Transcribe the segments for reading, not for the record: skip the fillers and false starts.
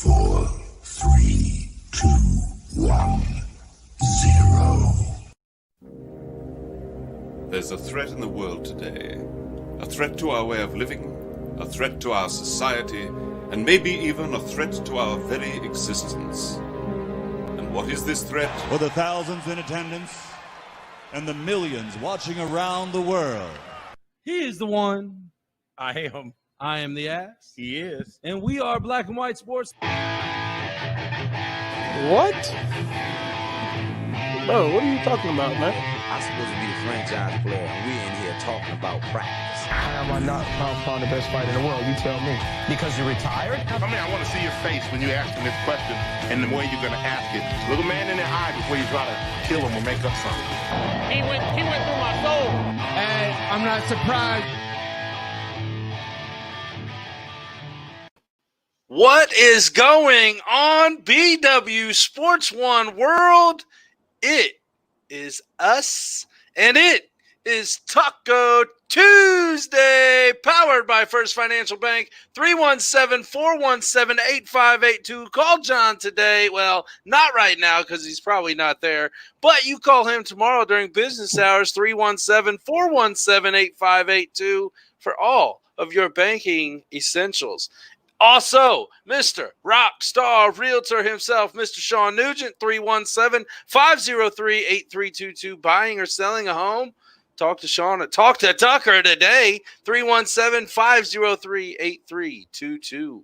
4, 3, 2, 1, 0. There's a threat in the world today. A threat to our way of living, a threat to our society, and maybe even a threat to our very existence. And what is this threat? For the thousands in attendance and the millions watching around the world. He is the one. I am. I am the ass. He is. And we are Black and White Sports. What? Bro, what are you talking about, man? I'm supposed to be the franchise player, and we're in here talking about practice. How am I not pound for pound the best fighter in the world? You tell me. Because you're retired? I mean, I want to see your face when you ask him this question and the way you're going to ask it. Look a man in the eye before you try to kill him or make up something. He went through my soul. And I'm not surprised. What is going on, BW Sports One World? It is us, and it is Taco Tuesday, powered by First Financial Bank, 317-417-8582. Call John today. Well, not right now because he's probably not there, but you call him tomorrow during business hours, 317-417-8582 for all of your banking essentials. Also, Mr. Rockstar Realtor himself, Mr. Shawn Nugent, 317-503-8322. Buying or selling a home? Talk to Shawn. Talk to Tucker today, 317-503-8322.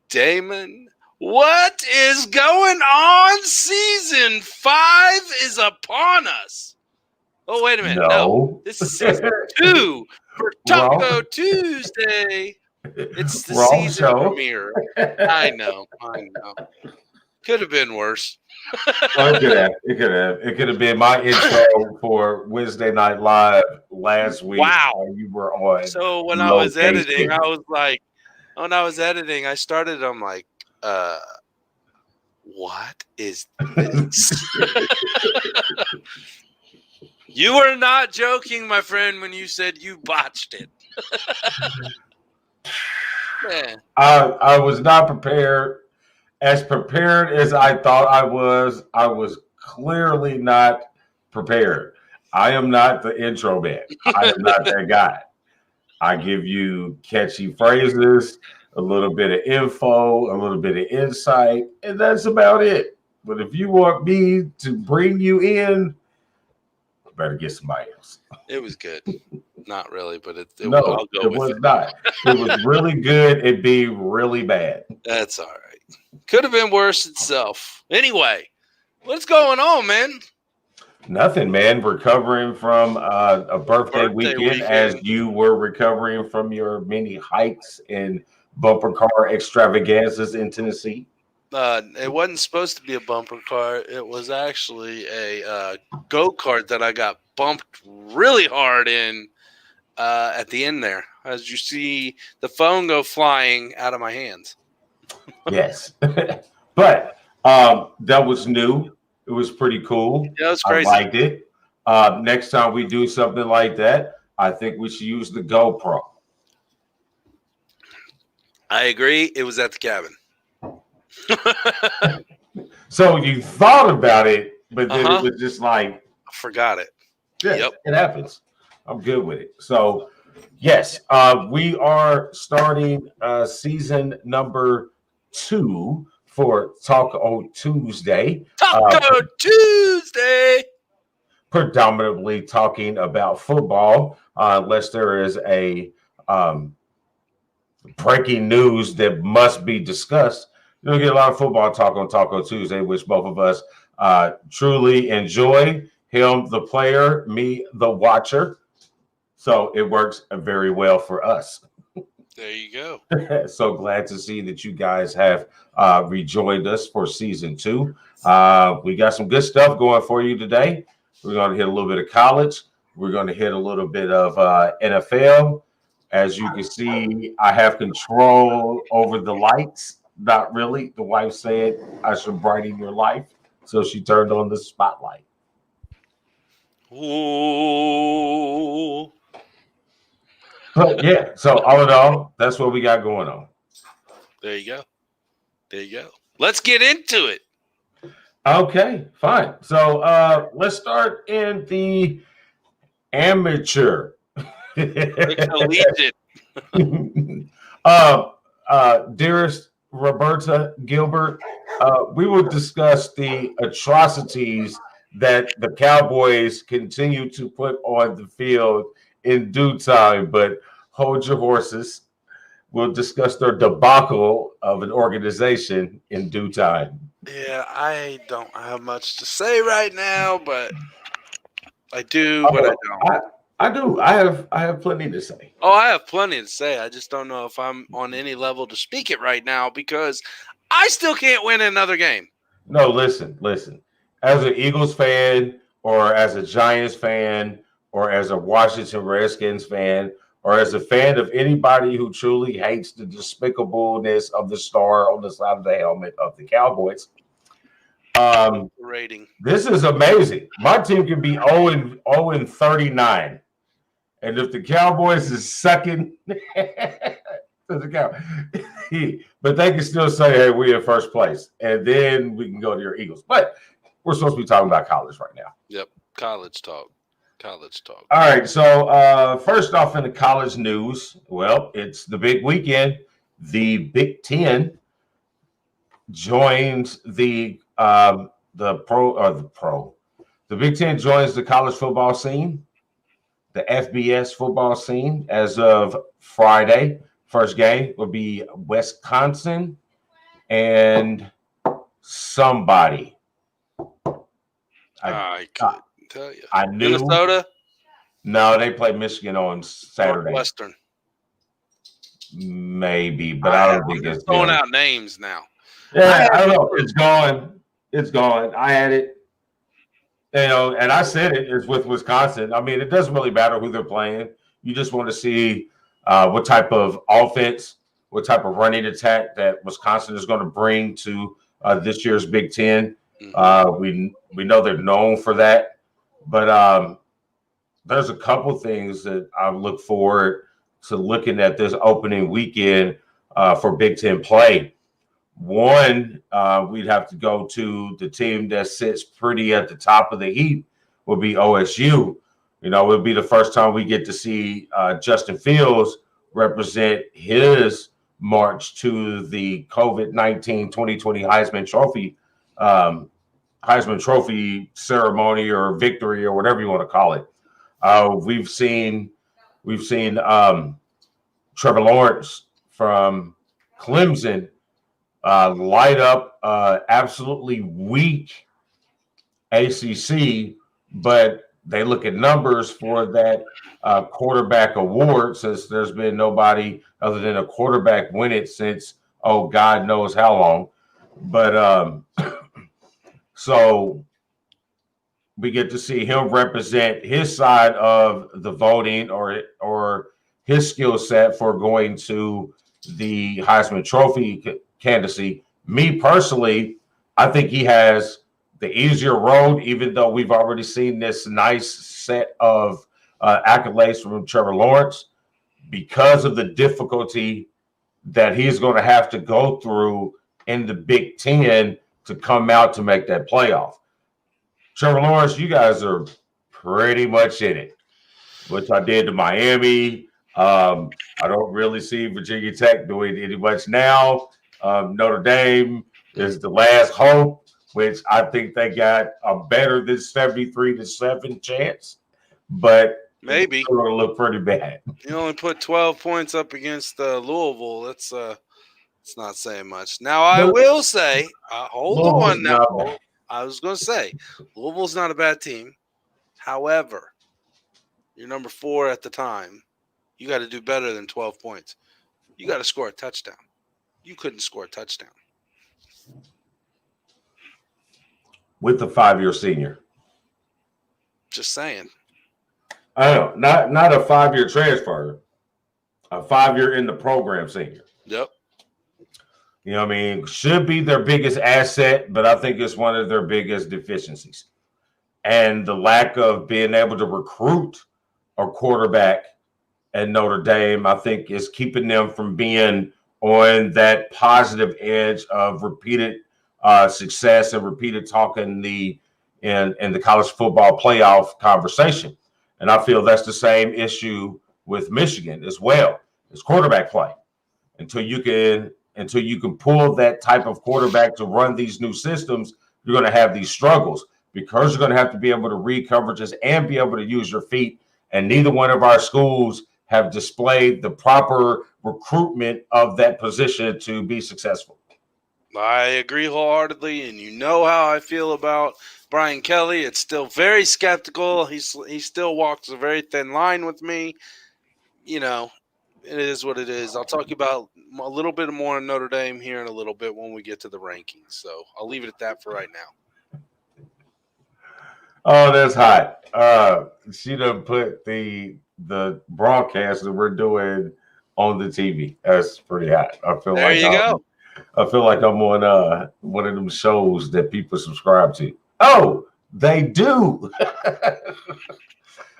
Damon, what is going on? Season 5 is upon us. Oh, wait a minute. No. This is season 2 for Taco Tuesday. It's the season premiere. I know. Could have been worse. It could have been my intro for Wednesday Night Live last week. Wow. You were on. So when I was editing, I was like, I started, I'm like, what is this? You were not joking, my friend, when you said you botched it. Man. I was not prepared. As prepared as I thought I was clearly not prepared. I am not the intro man. I am not that guy. I give you catchy phrases, a little bit of info, a little bit of insight, and that's about it. But if you want me to bring you in, better get somebody else. It was good. Not really, but it no, I'll go it with was it. not. It was really good. It'd be really bad. That's all right. Could have been worse itself. Anyway, what's going on, man? Nothing, man. Recovering from a birthday weekend as you were recovering from your many hikes and bumper car extravaganzas in Tennessee. It wasn't supposed to be a bumper car. It was actually a go-kart that I got bumped really hard in at the end there. As you see the phone go flying out of my hands. Yes. But that was new. It was pretty cool. Yeah, it was crazy. I liked it. Next time we do something like that, I think we should use the GoPro. I agree. It was at the cabin. So you thought about it, but then it was just like I forgot it. Yeah, yep. It happens. I'm good with it. So yes, we are starting season number 2 for Taco Tuesday. Taco Tuesday. Predominantly talking about football, unless there is a breaking news that must be discussed. You'll get a lot of football talk on Taco Tuesday, which both of us truly enjoy. Him, the player, me, the watcher. So it works very well for us. There you go. So glad to see that you guys have rejoined us for season 2. We got some good stuff going for you today. We're going to hit a little bit of college. We're going to hit a little bit of NFL. As you can see, I have control over the lights. Not really. The wife said I should brighten your life. So she turned on the spotlight. Ooh. But yeah, so all in all, that's what we got going on. There you go. There you go. Let's get into it. Okay, fine. So let's start in the amateur. Collegiate. Dearest Roberta Gilbert, we will discuss the atrocities that the Cowboys continue to put on the field in due time, but hold your horses. We'll discuss their debacle of an organization in due time. Yeah, I don't have much to say right now, but I do, but I don't. I do. I have plenty to say. Oh, I have plenty to say. I just don't know if I'm on any level to speak it right now because I still can't win another game. No, listen. As an Eagles fan or as a Giants fan or as a Washington Redskins fan or as a fan of anybody who truly hates the despicableness of the star on the side of the helmet of the Cowboys, rating. This is amazing. My team can be 0-39. And if the Cowboys is sucking, but they can still say, hey, we're in first place. And then we can go to your Eagles. But we're supposed to be talking about college right now. Yep. College talk. All right. So first off in the college news, well, it's the big weekend. The Big Ten joins the Big Ten joins the college football scene, the FBS football scene as of Friday. First game will be Wisconsin and somebody. I couldn't tell you. I knew Minnesota? No, they play Michigan on Saturday. Northwestern. Maybe, but I don't think it's throwing out names now. Yeah, I don't know. It's gone. I had it. And I said it's with Wisconsin. I mean, it doesn't really matter who they're playing. You just want to see what type of offense, what type of running attack that Wisconsin is going to bring to this year's Big Ten. We know they're known for that, but there's a couple things that I look forward to looking at this opening weekend for Big Ten play. One, we'd have to go to the team that sits pretty at the top of the heap will be OSU. It'll be the first time we get to see Justin Fields represent his march to the COVID-19 2020 Heisman Trophy ceremony or victory or whatever you want to call it. We've seen Trevor Lawrence from Clemson light up absolutely weak ACC, but they look at numbers for that quarterback award since there's been nobody other than a quarterback win it since, God knows how long. But so we get to see him represent his side of the voting or his skill set for going to the Heisman Trophy candidacy. Me personally, I think he has the easier road, even though we've already seen this nice set of accolades from Trevor Lawrence, because of the difficulty that he's going to have to go through in the Big Ten to come out to make that playoff. Trevor Lawrence, you guys are pretty much in it, which I did to Miami. I don't really see Virginia Tech doing any much now. Notre Dame is the last hope, which I think they got a better than 73-7 chance, but maybe it's going to look pretty bad. You only put 12 points up against Louisville. That's it's not saying much. Now I will say, hold on now. I was going to say, Louisville's not a bad team. However, you're number 4 at the time. You got to do better than 12 points. You got to score a touchdown. You couldn't score a touchdown. With the 5-year senior. Just saying. I don't know. Not a 5-year transfer. A 5-year in the program senior. Yep. You know what I mean? Should be their biggest asset, but I think it's one of their biggest deficiencies. And the lack of being able to recruit a quarterback at Notre Dame, I think, is keeping them from being on that positive edge of repeated success and repeated talk in the college football playoff conversation. And I feel that's the same issue with Michigan as well. It's quarterback play. Until you can pull that type of quarterback to run these new systems, you're going to have these struggles because you're going to have to be able to read coverages and be able to use your feet. And neither one of our schools have displayed the proper recruitment of that position to be successful. I agree wholeheartedly, and you know how I feel about Brian Kelly. It's still very skeptical. He still walks a very thin line with me. You know, it is what it is. I'll talk about a little bit more in Notre Dame here in a little bit when we get to the rankings. So I'll leave it at that for right now. Oh, that's hot. She done put the broadcast that we're doing on the TV. That's pretty hot. I feel there like you go. I feel like I'm on one of them shows that people subscribe to. Oh, they do.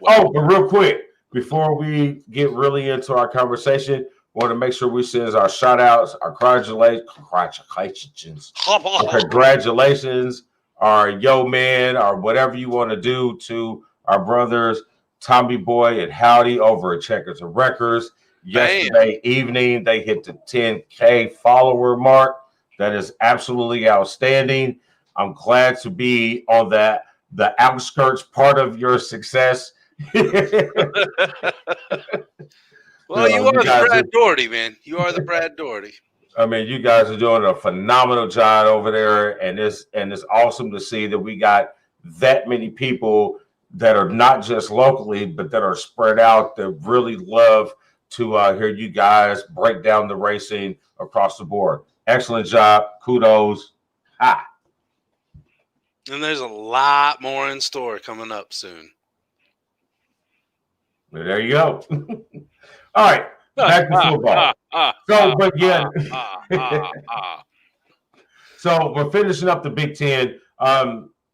Oh, but real quick, before we get really into our conversation, I want to make sure we send our shout outs, our congratulations, our yo man, or whatever you want to do to our brothers, Tommy Boy and Howdy over at Checkers and Records. Yesterday evening, they hit the 10K follower mark. That is absolutely outstanding. I'm glad to be on the outskirts part of your success. Well, you are the Brad Doherty, man. You are the Brad Doherty. I mean, you guys are doing a phenomenal job over there, and it's awesome to see that we got that many people that are not just locally, but that are spread out that really love to hear you guys break down the racing across the board. Excellent job. Kudos. Ah. And there's a lot more in store coming up soon. There you go. All right. Back to football. So we're finishing up the Big Ten.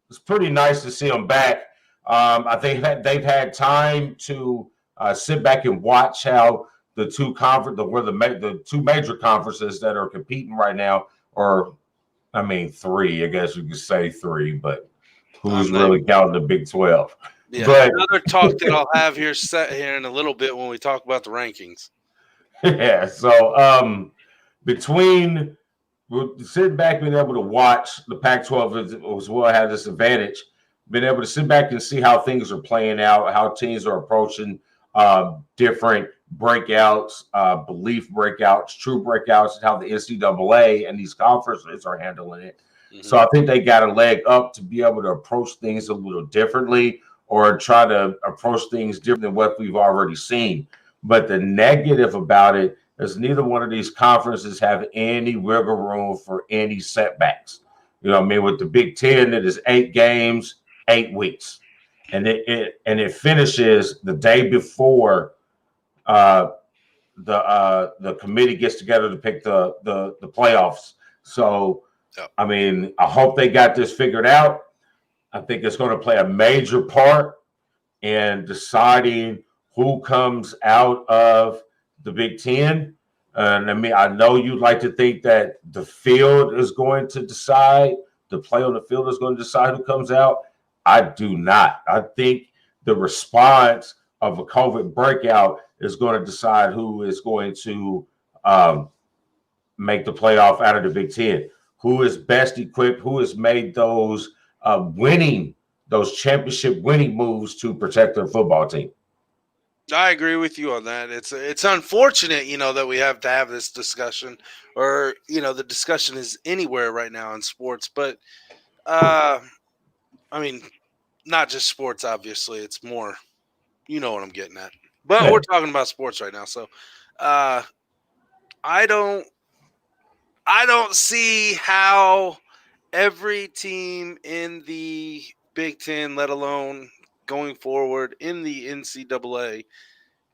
It's pretty nice to see them back. I think they've had time to sit back and watch how the two major conferences that are competing right now, or I mean three, I guess you could say three, but who's really counting the Big 12? Yeah, but another talk that I'll have here in a little bit when we talk about the rankings. Yeah, so between sitting back, being able to watch the Pac-12 as well, have this advantage, being able to sit back and see how things are playing out, how teams are approaching different breakouts, belief breakouts, true breakouts, and how the NCAA and these conferences are handling it. Mm-hmm. So I think they got a leg up to be able to approach things a little differently, or try to approach things different than what we've already seen. But the negative about it is neither one of these conferences have any wiggle room for any setbacks. You know what I mean? With the Big Ten, it is 8 games, 8 weeks. And it finishes the day before the committee gets together to pick the playoffs. So, I mean, I hope they got this figured out. I think it's going to play a major part in deciding who comes out of the Big Ten. And I mean, I know you'd like to think that the field is going to decide, the play on the field is going to decide who comes out. I do not. I think the response of a COVID breakout is going to decide who is going to make the playoff out of the Big Ten. Who is best equipped, who has made those championship winning moves to protect their football team. I agree with you on that. It's unfortunate, that we have to have this discussion, or the discussion is anywhere right now in sports. But I mean, not just sports. Obviously, it's more. You know what I'm getting at. But we're talking about sports right now, so I don't see how every team in the Big Ten, let alone going forward in the NCAA,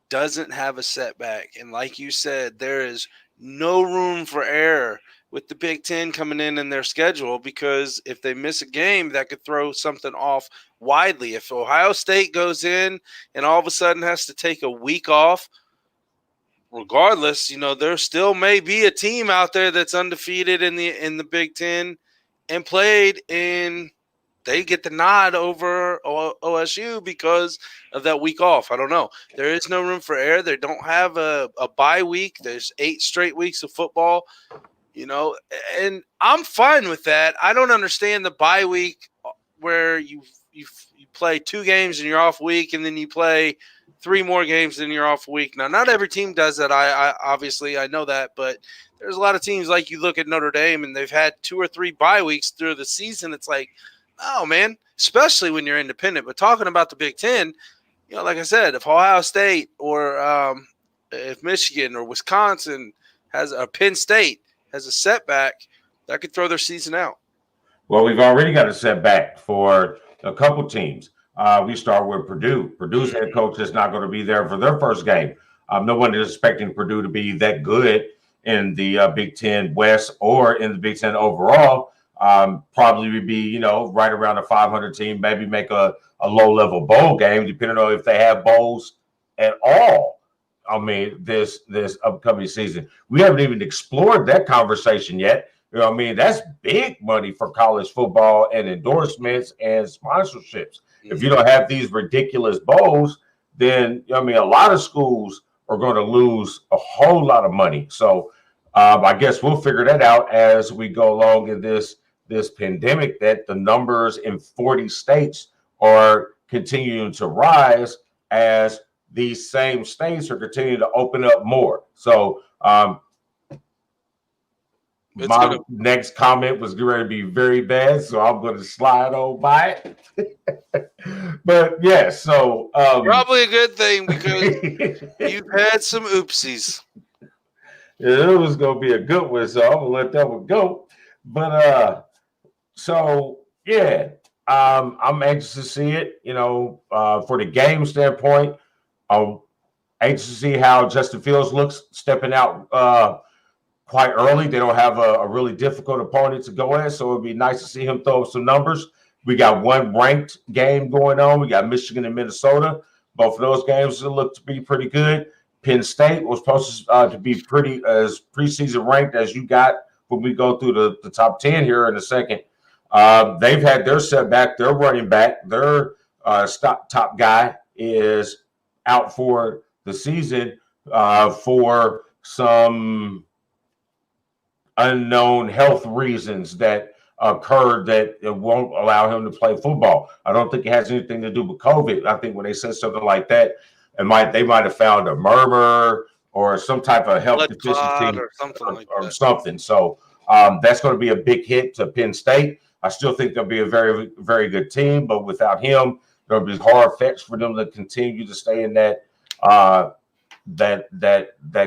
doesn't have a setback. And like you said, there is no room for error with the Big Ten coming in their schedule, because if they miss a game, that could throw something off widely. If Ohio State goes in and all of a sudden has to take a week off, regardless, there still may be a team out there that's undefeated in the Big Ten and played in. They get the nod over OSU because of that week off. I don't know. There is no room for error. They don't have a bye week. There's 8 straight weeks of football, and I'm fine with that. I don't understand the bye week where you play 2 games in your off week and then you play 3 more games in your off week. Now, not every team does that. I obviously I know that, but there's a lot of teams like you look at Notre Dame and they've had 2 or 3 bye weeks through the season. It's like, oh, man, especially when you're independent. But talking about the Big Ten, like I said, if Ohio State or if Michigan or Wisconsin Penn State has a setback, that could throw their season out. Well, we've already got a setback for a couple teams. We start with Purdue. Purdue's head coach is not going to be there for their first game. No one is expecting Purdue to be that good in the Big Ten West or in the Big Ten overall. Probably would be, right around a 500 team, maybe make a low-level bowl game, depending on if they have bowls at all. I mean, this upcoming season. We haven't even explored that conversation yet. That's big money for college football and endorsements and sponsorships. If you don't have these ridiculous bowls, then, a lot of schools are going to lose a whole lot of money. So I guess we'll figure that out as we go along in this pandemic, that the numbers in 40 states are continuing to rise as these same states are continuing to open up more. So my next comment was going to be very bad, so I'm going to slide on by it. But yeah, so probably a good thing because you've had some oopsies. Yeah, it was going to be a good one, so I'm going to let that one go. But so yeah, I'm anxious to see it. For the game standpoint, I'm anxious to see how Justin Fields looks stepping out quite early. They don't have a really difficult opponent to go in, so it'd be nice to see him throw some numbers. We got one ranked game going on. We got Michigan and Minnesota. Both of those games look to be pretty good. Penn State was supposed to be pretty as preseason ranked as you got when we go through the top 10 here in a second. They've had their setback. Their running back, their top guy is out for the season for some unknown health reasons that occurred that it won't allow him to play football. I don't think it has anything to do with COVID. I think when they said something like that, they might have found a murmur or some type of health deficiency or something like that. Something. So that's going to be a big hit to Penn State. I still think they'll be a very, very good team, but without him, there'll be hard fetch for them to continue to stay in that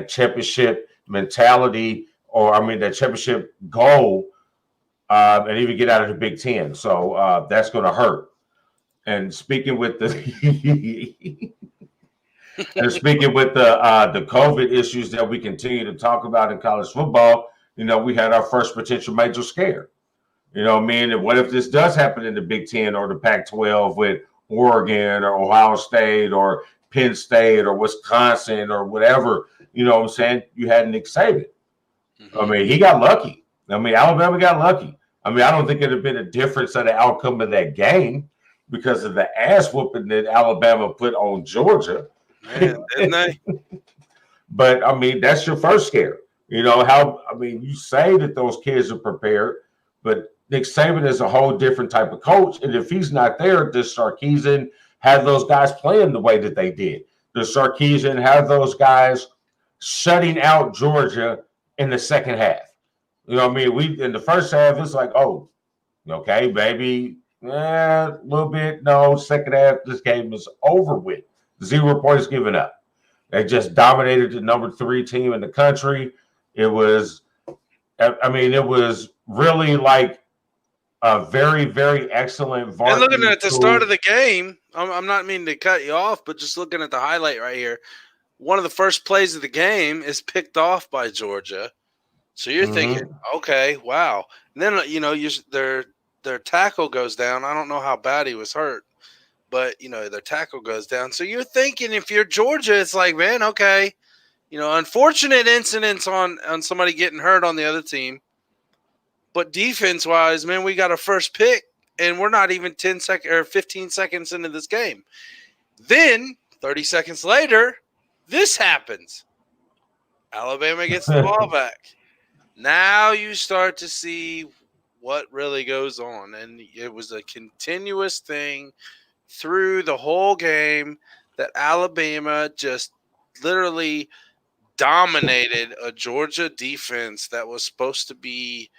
championship mentality, that championship goal, and even get out of the Big Ten. So that's going to hurt. And speaking with the the COVID issues that we continue to talk about in college football, we had our first potential major scare. And what if this does happen in the Big Ten or the Pac-12 with Oregon or Ohio State or Penn State or Wisconsin or whatever? You know what I'm saying? You had Nick Saban. He got lucky. Alabama got lucky. I don't think it'd have been a difference of the outcome of that game because of the ass whooping that Alabama put on Georgia. Man, didn't they? But that's your first scare. You say that those kids are prepared, but Nick Saban is a whole different type of coach. And if he's not there, does Sarkisian have those guys playing the way that they did? Does Sarkisian have those guys shutting out Georgia in the second half? We in the first half, it's like, oh, okay, maybe a little bit. No, second half, this game is over with. 0 points given up. They just dominated the number 3 team in the country. It was really like a very, very excellent varsity. And looking at the start of the game, I'm not meaning to cut you off, but just looking at the highlight right here, one of the first plays of the game is picked off by Georgia. So you're thinking, okay, wow. And then, their tackle goes down. I don't know how bad he was hurt, but, their tackle goes down. So you're thinking if you're Georgia, it's like, man, okay, unfortunate incidents on somebody getting hurt on the other team. But defense-wise, man, we got a first pick, and we're not even 10 seconds or 15 seconds into this game. Then, 30 seconds later, this happens. Alabama gets the ball back. Now you start to see what really goes on. And it was a continuous thing through the whole game that Alabama just literally dominated a Georgia defense that was supposed to be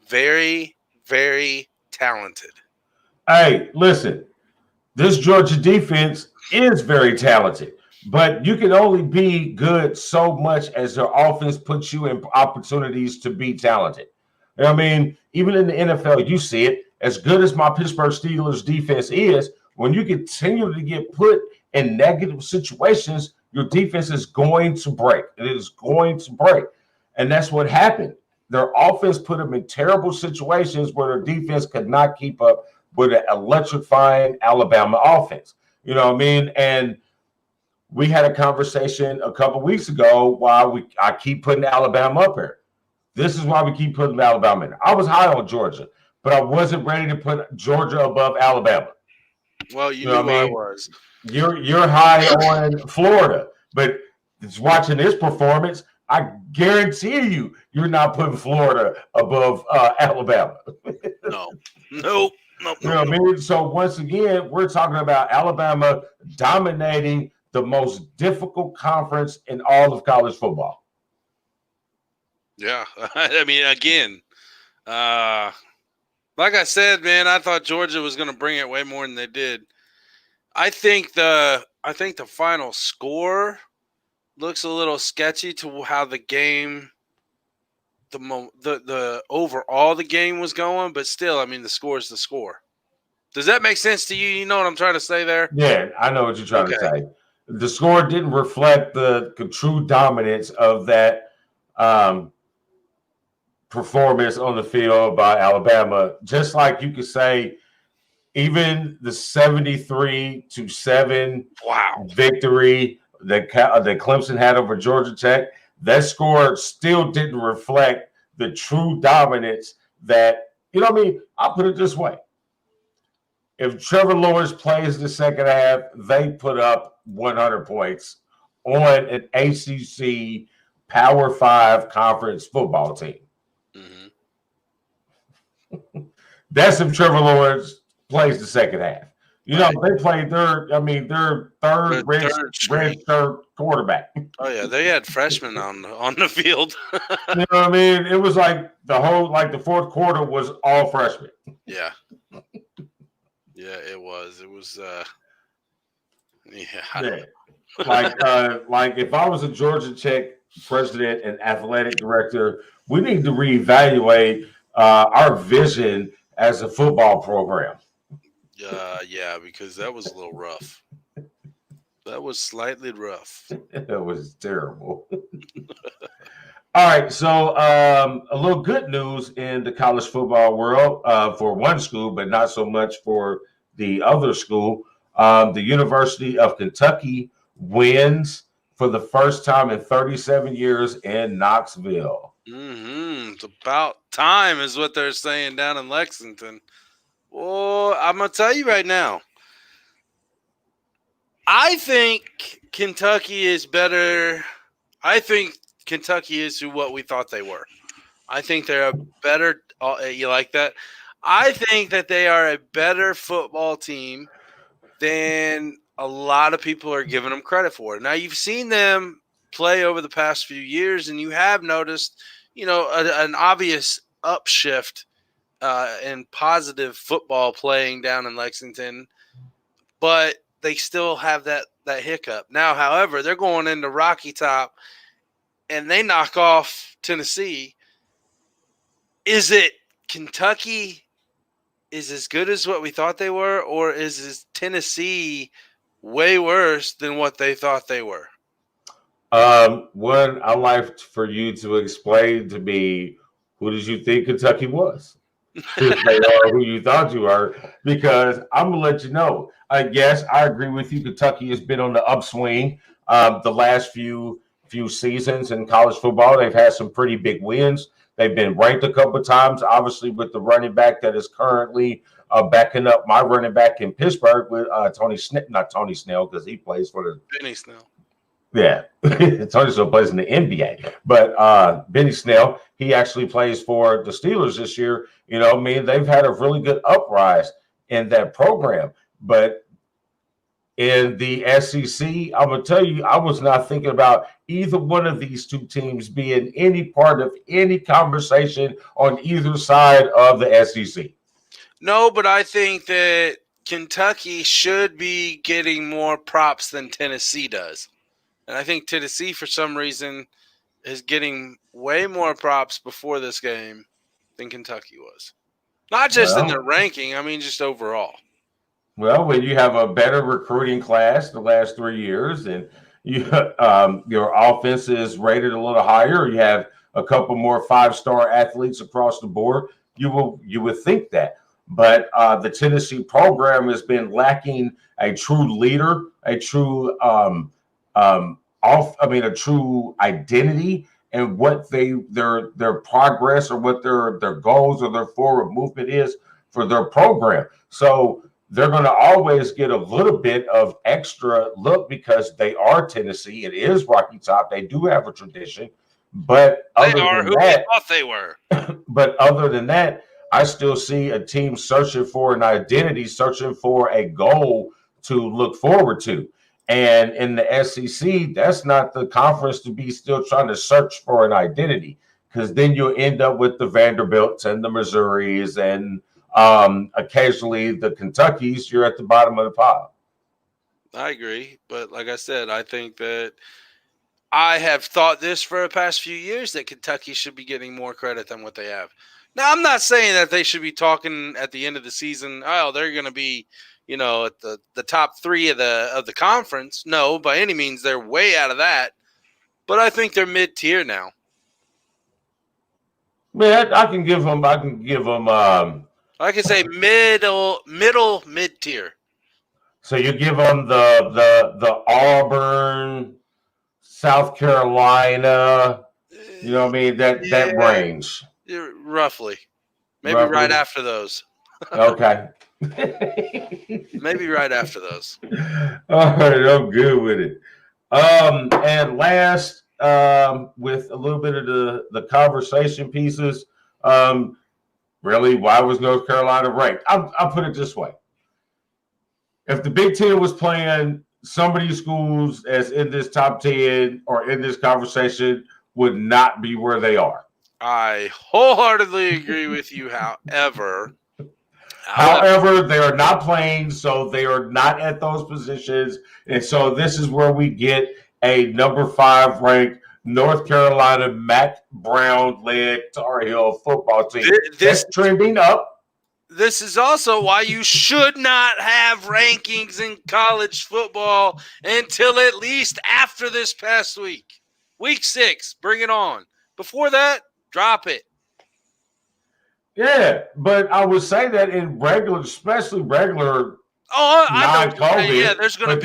very, very talented. Hey, listen, this Georgia defense is very talented, but you can only be good so much as their offense puts you in opportunities to be talented. I mean, even in the NFL, you see it. As good as my Pittsburgh Steelers defense is, when you continue to get put in negative situations, your defense is going to break. It is going to break. And that's what happened. Their offense put them in terrible situations where their defense could not keep up with an electrifying Alabama offense. You know what I mean? And we had a conversation a couple weeks ago why I keep putting Alabama up here. This is why we keep putting Alabama in. I was high on Georgia, but I wasn't ready to put Georgia above Alabama. Well, you knew I was. You're high on Florida, but watching this performance, I guarantee you're not putting Florida above Alabama. No. You know what I mean? So once again, we're talking about Alabama dominating the most difficult conference in all of college football. Yeah. I mean, again, like I said, man, I thought Georgia was going to bring it way more than they did. I think the final score looks a little sketchy to how the game, the overall the game was going, but still, I mean, the score is the score. Does that make sense to you? You know what I'm trying to say there? Yeah, I know what you're trying to say. The score didn't reflect the true dominance of that performance on the field by Alabama. Just like you could say, even the 73-7 victory that Clemson had over Georgia Tech, that score still didn't reflect the true dominance that, you know what I mean? I'll put it this way. If Trevor Lawrence plays the second half, they put up 100 points on an ACC Power 5 conference football team. Mm-hmm. That's if Trevor Lawrence plays the second half. You know, they played their third quarterback. Oh yeah, they had freshmen on the field. You know what I mean? It was like the fourth quarter was all freshmen. Yeah. Yeah, it was. It was Like if I was a Georgia Tech president and athletic director, we need to reevaluate our vision as a football program. Yeah, because that was a little rough. That was slightly rough. That was terrible. All right, so a little good news in the college football world for one school, but not so much for the other school. The University of Kentucky wins for the first time in 37 years in Knoxville. Mm-hmm. It's about time is what they're saying down in Lexington. Well, I'm going to tell you right now. I think Kentucky is better. I think Kentucky is what we thought they were. I think they're a better – you like that? I think that they are a better football team than a lot of people are giving them credit for. Now, you've seen them play over the past few years, and you have noticed, an obvious upshift in positive football playing down in Lexington, but they still have that hiccup. Now, however, they're going into Rocky Top, and they knock off Tennessee. Is it Kentucky is as good as what we thought they were, or is Tennessee way worse than what they thought they were? One, I'd like for you to explain to me, who did you think Kentucky was? If they are who you thought you are, because I'm going to let you know. Yes, I agree with you. Kentucky has been on the upswing the last few few seasons in college football. They've had some pretty big wins. They've been ranked a couple of times, obviously, with the running back that is currently backing up my running back in Pittsburgh with not Tony Snell, because he plays for the Benny Snell. Yeah, Tony Snell plays in the NBA, but Benny Snell, he actually plays for the Steelers this year. They've had a really good uprise in that program. But in the SEC, I'm going to tell you, I was not thinking about either one of these two teams being any part of any conversation on either side of the SEC. No, but I think that Kentucky should be getting more props than Tennessee does. And I think Tennessee, for some reason, is getting way more props before this game than Kentucky was. Not just in their ranking, I mean just overall. Well, when you have a better recruiting class the last 3 years and your offense is rated a little higher, you have a couple more 5-star athletes across the board, you would think that. But the Tennessee program has been lacking a true leader, a true a true identity and what their progress or what their goals or their forward movement is for their program. So they're going to always get a little bit of extra look because they are Tennessee. It is Rocky Top. They do have a tradition, but they are who they thought they were. But other than that, I still see a team searching for an identity, searching for a goal to look forward to. And in the SEC, that's not the conference to be still trying to search for an identity, because then you'll end up with the Vanderbilts and the Missouris and occasionally the Kentuckys. You're at the bottom of the pile. I agree. But like I said, I think that I have thought this for the past few years that Kentucky should be getting more credit than what they have. Now, I'm not saying that they should be talking at the end of the season, oh, they're going to be, at the top 3 of the conference. No, by any means, they're way out of that. But I think they're mid-tier now. Man, I can give them. I can say mid-tier. So you give them the Auburn, South Carolina. You know what I mean? That range. Roughly. Maybe right after those. Okay. Maybe right after those. All right, I'm good with it. And last, with a little bit of the conversation pieces, really, why was North Carolina ranked? I'll put it this way. If the Big Ten was playing, some of these schools as in this top 10 or in this conversation would not be where they are. I wholeheartedly agree with you, However, they are not playing, so they are not at those positions. And so this is where we get a number 5 ranked North Carolina Matt Brown-led Tar Heel football team. That's trending up. This is also why you should not have rankings in college football until at least after this past week. Week 6, bring it on. Before that, drop it. Yeah, but I would say that in regular, especially regular non-COVID. Yeah, there's going to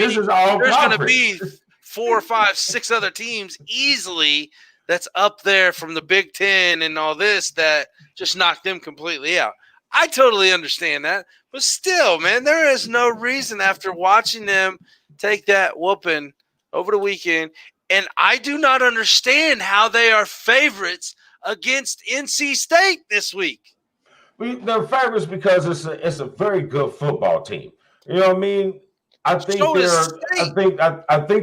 be 4, 5, 6 other teams easily that's up there from the Big Ten and all this that just knocked them completely out. I totally understand that, but still, man, there is no reason after watching them take that whooping over the weekend, and I do not understand how they are favorites against NC State this week. They're favorites because it's a very good football team. You know what I mean? I think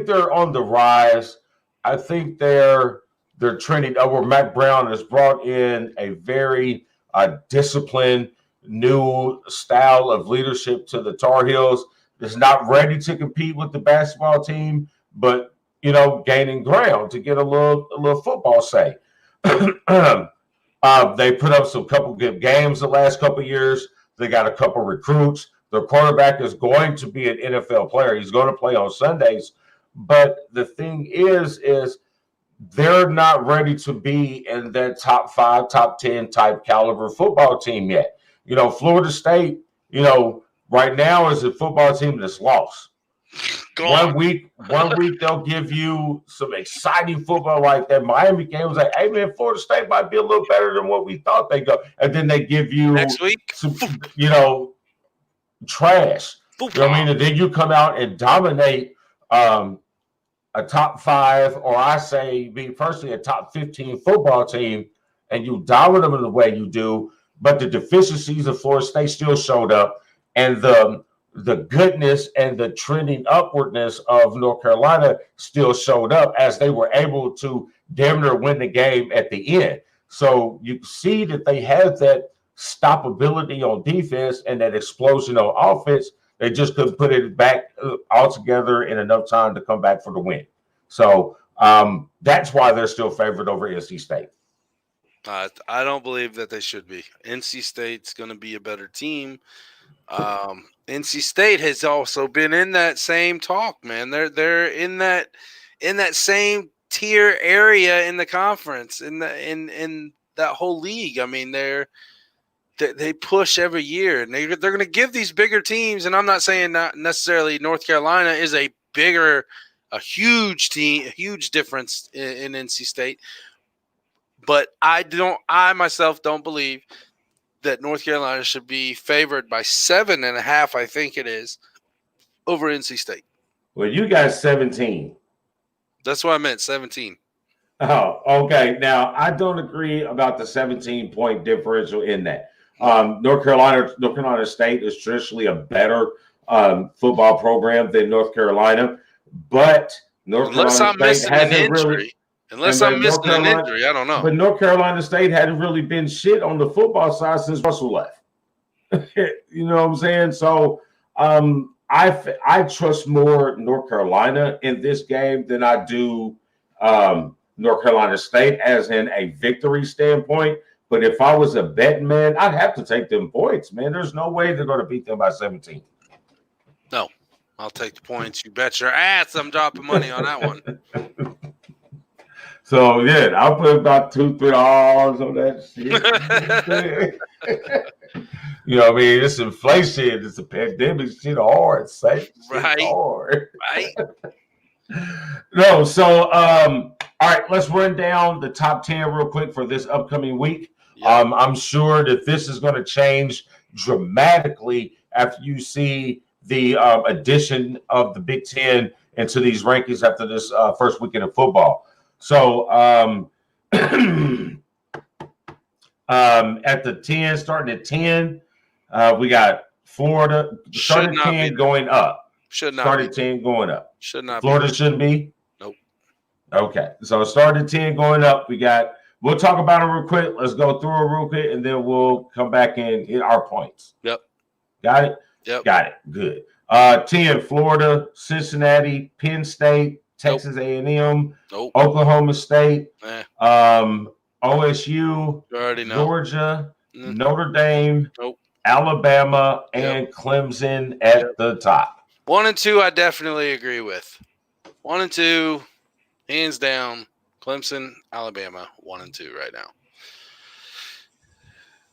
they're on the rise. I think they're trending upward. Matt Brown has brought in a very disciplined new style of leadership to the Tar Heels. That's not ready to compete with the basketball team, but gaining ground to get a little football say. They put up some couple good games the last couple of years. They got a couple recruits. Their quarterback is going to be an NFL player. He's going to play on Sundays. But the thing is they're not ready to be in that top 5, top 10 type caliber football team yet. Florida State, right now is a football team that's lost. One week they'll give you some exciting football like that Miami game was like, hey man, Florida State might be a little better than what we thought they go. And then they give you next week some, trash. You know what I mean? And then you come out and dominate a top 5, or I say personally a top 15 football team, and you dominate them in the way you do, but the deficiencies of Florida State still showed up, and the goodness and the trending upwardness of North Carolina still showed up as they were able to damn near win the game at the end. So you see that they have that stoppability on defense and that explosion on offense. They just couldn't put it back all together in enough time to come back for the win. So that's why they're still favored over NC State. I don't believe that they should be. NC State's going to be a better team. NC State has also been in that same talk, man. They're in that same tier area in the conference, in that whole league. I mean, they push every year, and they're going to give these bigger teams. And I'm not saying not necessarily North Carolina is a huge team, a huge difference in NC State. But I myself don't believe that North Carolina should be favored by 7.5, I think it is, over NC State. Well, you got 17. That's what I meant, 17. Oh, okay. Now, I don't agree about the 17-point differential in that. North Carolina State is traditionally a better football program than North Carolina, but Unless I'm missing an injury, I don't know. But North Carolina State hadn't really been shit on the football side since Russell left. You know what I'm saying? So I trust more North Carolina in this game than I do North Carolina State as in a victory standpoint. But if I was a betting man, I'd have to take them points, man. There's no way they're going to beat them by 17. No, I'll take the points. You bet your ass I'm dropping money on that one. So, yeah, I'll put about $2-3 on that shit. You know what I mean? It's inflation. It's a pandemic. Shit hard. Safe. Right. Hard. Right. No, so, all right, let's run down the top 10 real quick for this upcoming week. Yep. I'm sure that this is going to change dramatically after you see the addition of the Big Ten into these rankings after this first weekend of football. So at the 10, starting at 10, we got Florida. Starting at 10 going up. Should not started be. 10 going up. Should not Florida be. shouldn't be? Nope. Okay. So started 10 going up. We'll talk about it real quick. Let's go through it real quick, and then we'll come back and hit our points. Yep. Got it? Yep. Got it. Good. 10, Florida, Cincinnati, Penn State, Texas A&M, Oklahoma State, OSU, Georgia, Notre Dame, Alabama, and Clemson at the top. 1 and 2, I definitely agree with. 1 and 2, hands down. Clemson, Alabama, 1 and 2 right now.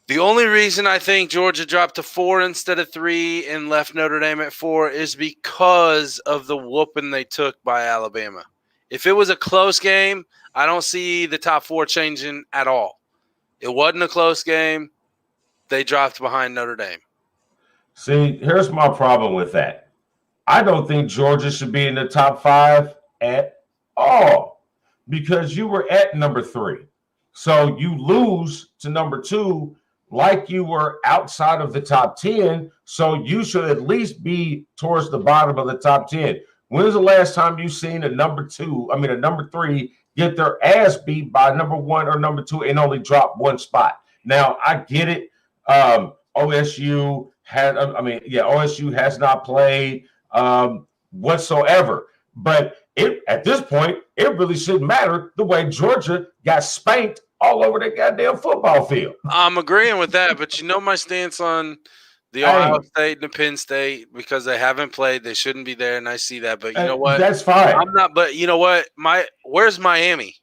The only reason I think Georgia dropped to 4 instead of 3 and left Notre Dame at 4 is because of the whooping they took by Alabama. If it was a close game, I don't see the top 4 changing at all. It wasn't a close game. They dropped behind Notre Dame. See, here's my problem with that. I don't think Georgia should be in the top 5 at all because you were at number 3. So you lose to number 2 like you were outside of the top 10, so you should at least be towards the bottom of the top 10. When's the last time you seen a number 3 get their ass beat by number 1 or number 2 and only drop 1 spot? Now, I get it. OSU has not played whatsoever. But at this point, it really shouldn't matter the way Georgia got spanked all over the goddamn football field. I'm agreeing with that, but you know my stance on the Ohio State and the Penn State, because they haven't played, they shouldn't be there, and I see that. But you know what? That's fine. I'm not. But you know what? Where's Miami?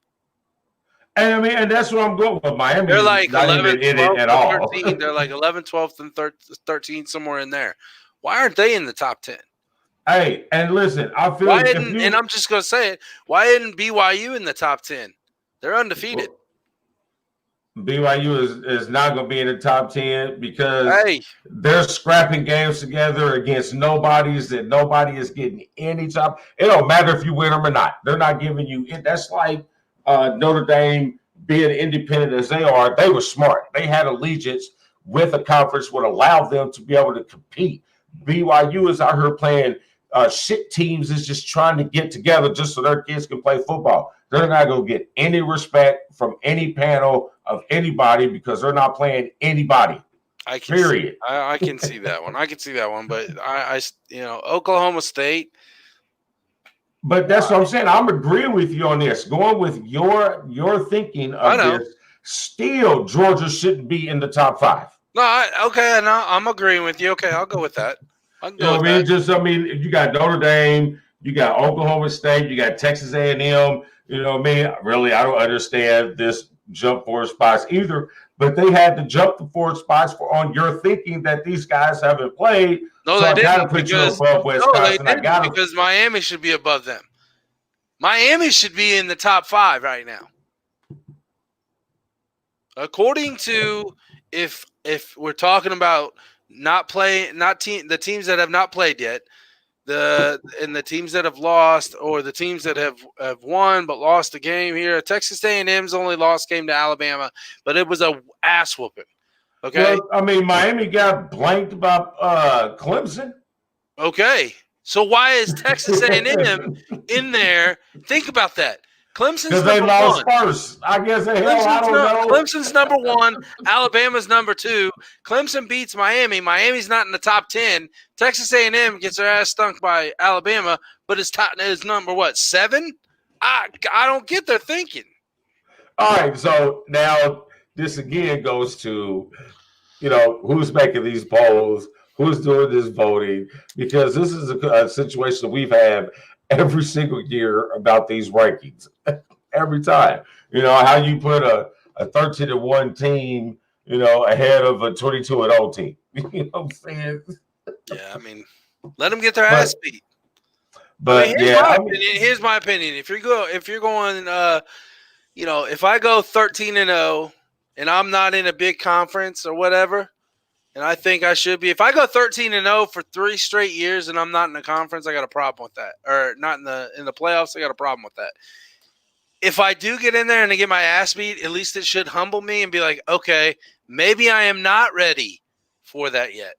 And that's what I'm going with. Miami. They're like 11, 12, at all. 13. They're like 11, 12, and 13, somewhere in there. Why aren't they in the top 10? Hey, and listen, I feel why isn't, and I'm just gonna say it. Why isn't BYU in the top 10? They're undefeated. BYU is not going to be in the top 10 because they're scrapping games together against nobodies that nobody is getting any top. It don't matter if you win them or not. They're not giving you – that's like Notre Dame being independent as they are. They were smart. They had allegiance with a conference would allow them to be able to compete. BYU is out here playing shit teams, is just trying to get together just so their kids can play football. They're not going to get any respect from any panel of anybody because they're not playing anybody. I can see that one. I can see that one. But I Oklahoma State. But that's what I'm saying. I'm agreeing with you on this. Going with your thinking of this, still Georgia shouldn't be in the top 5. No, I'm agreeing with you. Okay, I'll go with that. You know what I mean? You got Notre Dame, you got Oklahoma State, you got Texas A&M. You know what I mean? Really, I don't understand this jump 4 spots either. But they had to jump the 4 spots on your thinking that these guys haven't played. No, so they didn't because Miami should be above them. Miami should be in the top 5 right now. According to if we're talking about the teams that have not played yet, the teams that have lost or the teams that have won but lost a game here. Texas A&M's only lost game to Alabama, but it was a ass whooping. Okay. Well, I mean, Miami got blanked by Clemson. Okay. So why is Texas A&M in there? Think about that. Clemson's because they lost first. I guess I don't know. Clemson's number 1. Alabama's number 2. Clemson beats Miami. Miami's not in the top 10. Texas A&M gets their ass stunk by Alabama, but is number what, 7? I don't get their thinking. All right, so now this again goes to, who's making these polls, who's doing this voting, because this is a situation we've had every single year about these rankings. Every time. How you put a 13-1 team, ahead of a 22-0 team. You know what I'm saying? Yeah, I mean, let them get their ass beat. But here's my opinion. If you're going, if I go 13-0 and I'm not in a big conference or whatever, and I think I should be. If I go 13-0 for 3 straight years and I'm not in a conference, I got a problem with that. Or not in the playoffs, I got a problem with that. If I do get in there and I get my ass beat, at least it should humble me and be like, okay, maybe I am not ready for that yet.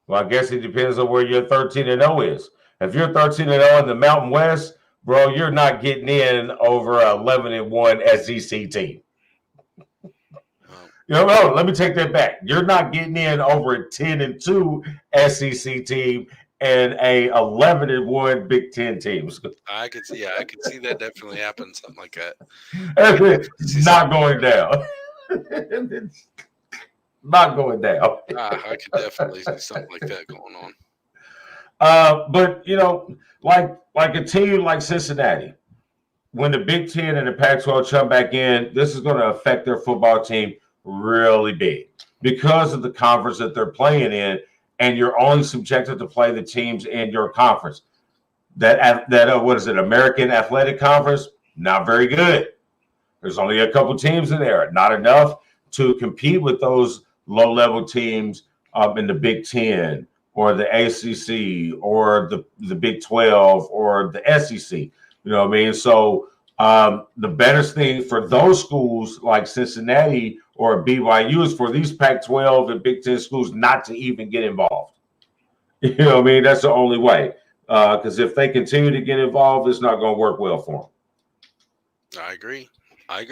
Well, I guess it depends on where your 13-0 is. If you're 13-0 in the Mountain West, bro, you're not getting in over an 11-1 SEC team. No, let me take that back. You're not getting in over a 10-2 SEC team and a 11-1 Big Ten team. I could see that definitely happen, something like that. It's not going down. It's not going down. I could definitely see something like that going on. But like a team like Cincinnati, when the Big Ten and the Pac-12 jump back in, this is going to affect their football team really big because of the conference that they're playing in, and you're only subjected to play the teams in your conference. That what is it, American Athletic Conference? Not very good. There's only a couple teams in there, not enough to compete with those low-level teams in the Big Ten or the ACC or the Big 12 or the SEC. You know what I mean? So the better thing for those schools like Cincinnati or BYU is for these Pac-12 and Big Ten schools not to even get involved. You know what I mean? That's the only way. Because if they continue to get involved, it's not going to work well for them. I agree. All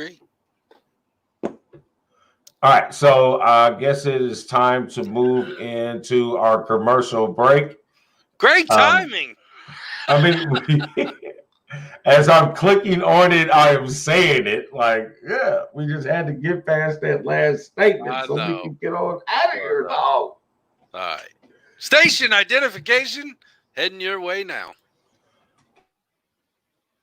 right. So I guess it is time to move into our commercial break. Great timing. I mean, as I'm clicking on it, I am saying it like, yeah, we just had to get past that last statement so we can get on out of here, dog. All right. Station identification heading your way now.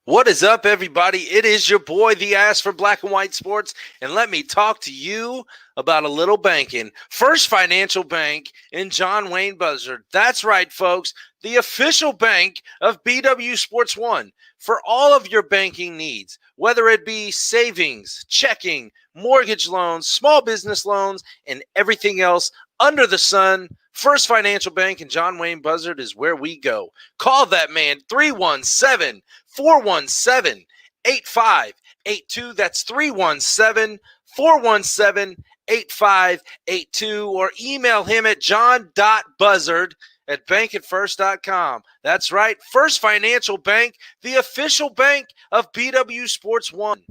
What is up, everybody? It is your boy, the ass for Black and White Sports, and let me talk to you about a little banking. First Financial Bank in John.buzzard. That's right, folks. The official bank of BW Sports One for all of your banking needs, whether it be savings, checking, mortgage loans, small business loans, and everything else under the sun. First Financial Bank in John.buzzard is where we go. Call that man 317-417-8582. That's 317-417-8582. Or email him at John.buzzard@bankatfirst.com. That's right, First Financial Bank, the official bank of BW Sports One.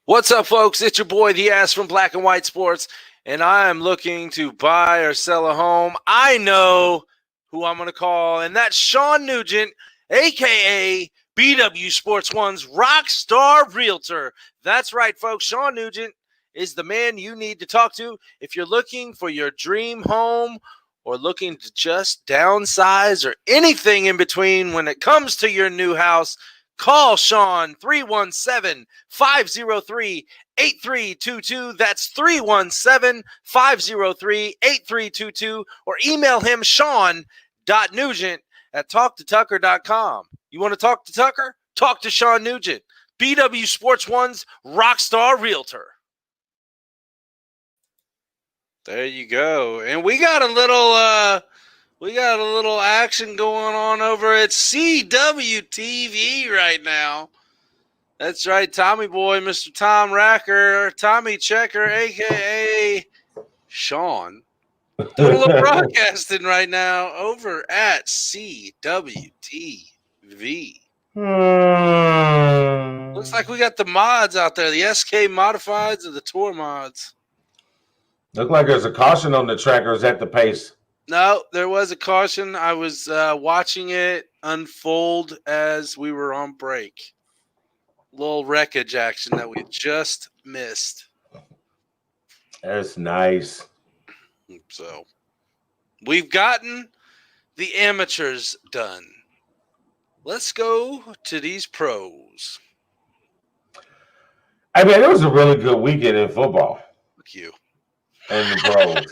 What's up, folks? It's your boy, the ass from Black and White Sports, and I am looking to buy or sell a home. I know who I'm going to call, and that's Shawn Nugent, a.k.a. BW Sports One's Rockstar Realtor. That's right, folks. Shawn Nugent is the man you need to talk to if you're looking for your dream home or looking to just downsize or anything in between when it comes to your new house. Call Shawn 317-503-8322. That's 317-503-8322. Or email him shawn.nugent@talktotucker.com. You want to talk to Tucker? Talk to Shawn Nugent, BW Sports One's Rockstar Realtor. There you go. And we got a little action going on over at CWTV right now. That's right, Tommy boy, Mr. Tom Racker, Tommy Checker, a.k.a. Shawn, doing a little broadcasting right now over at CWTV. Looks like we got the mods out there, the SK modifieds and the tour mods. Look like there's a caution on the trackers at the pace. No, there was a caution. I was watching it unfold as we were on break. Little wreckage action that we just missed. That's nice. So we've gotten the amateurs done. Let's go to these pros. I mean, it was a really good weekend in football. Fuck you. And the pros.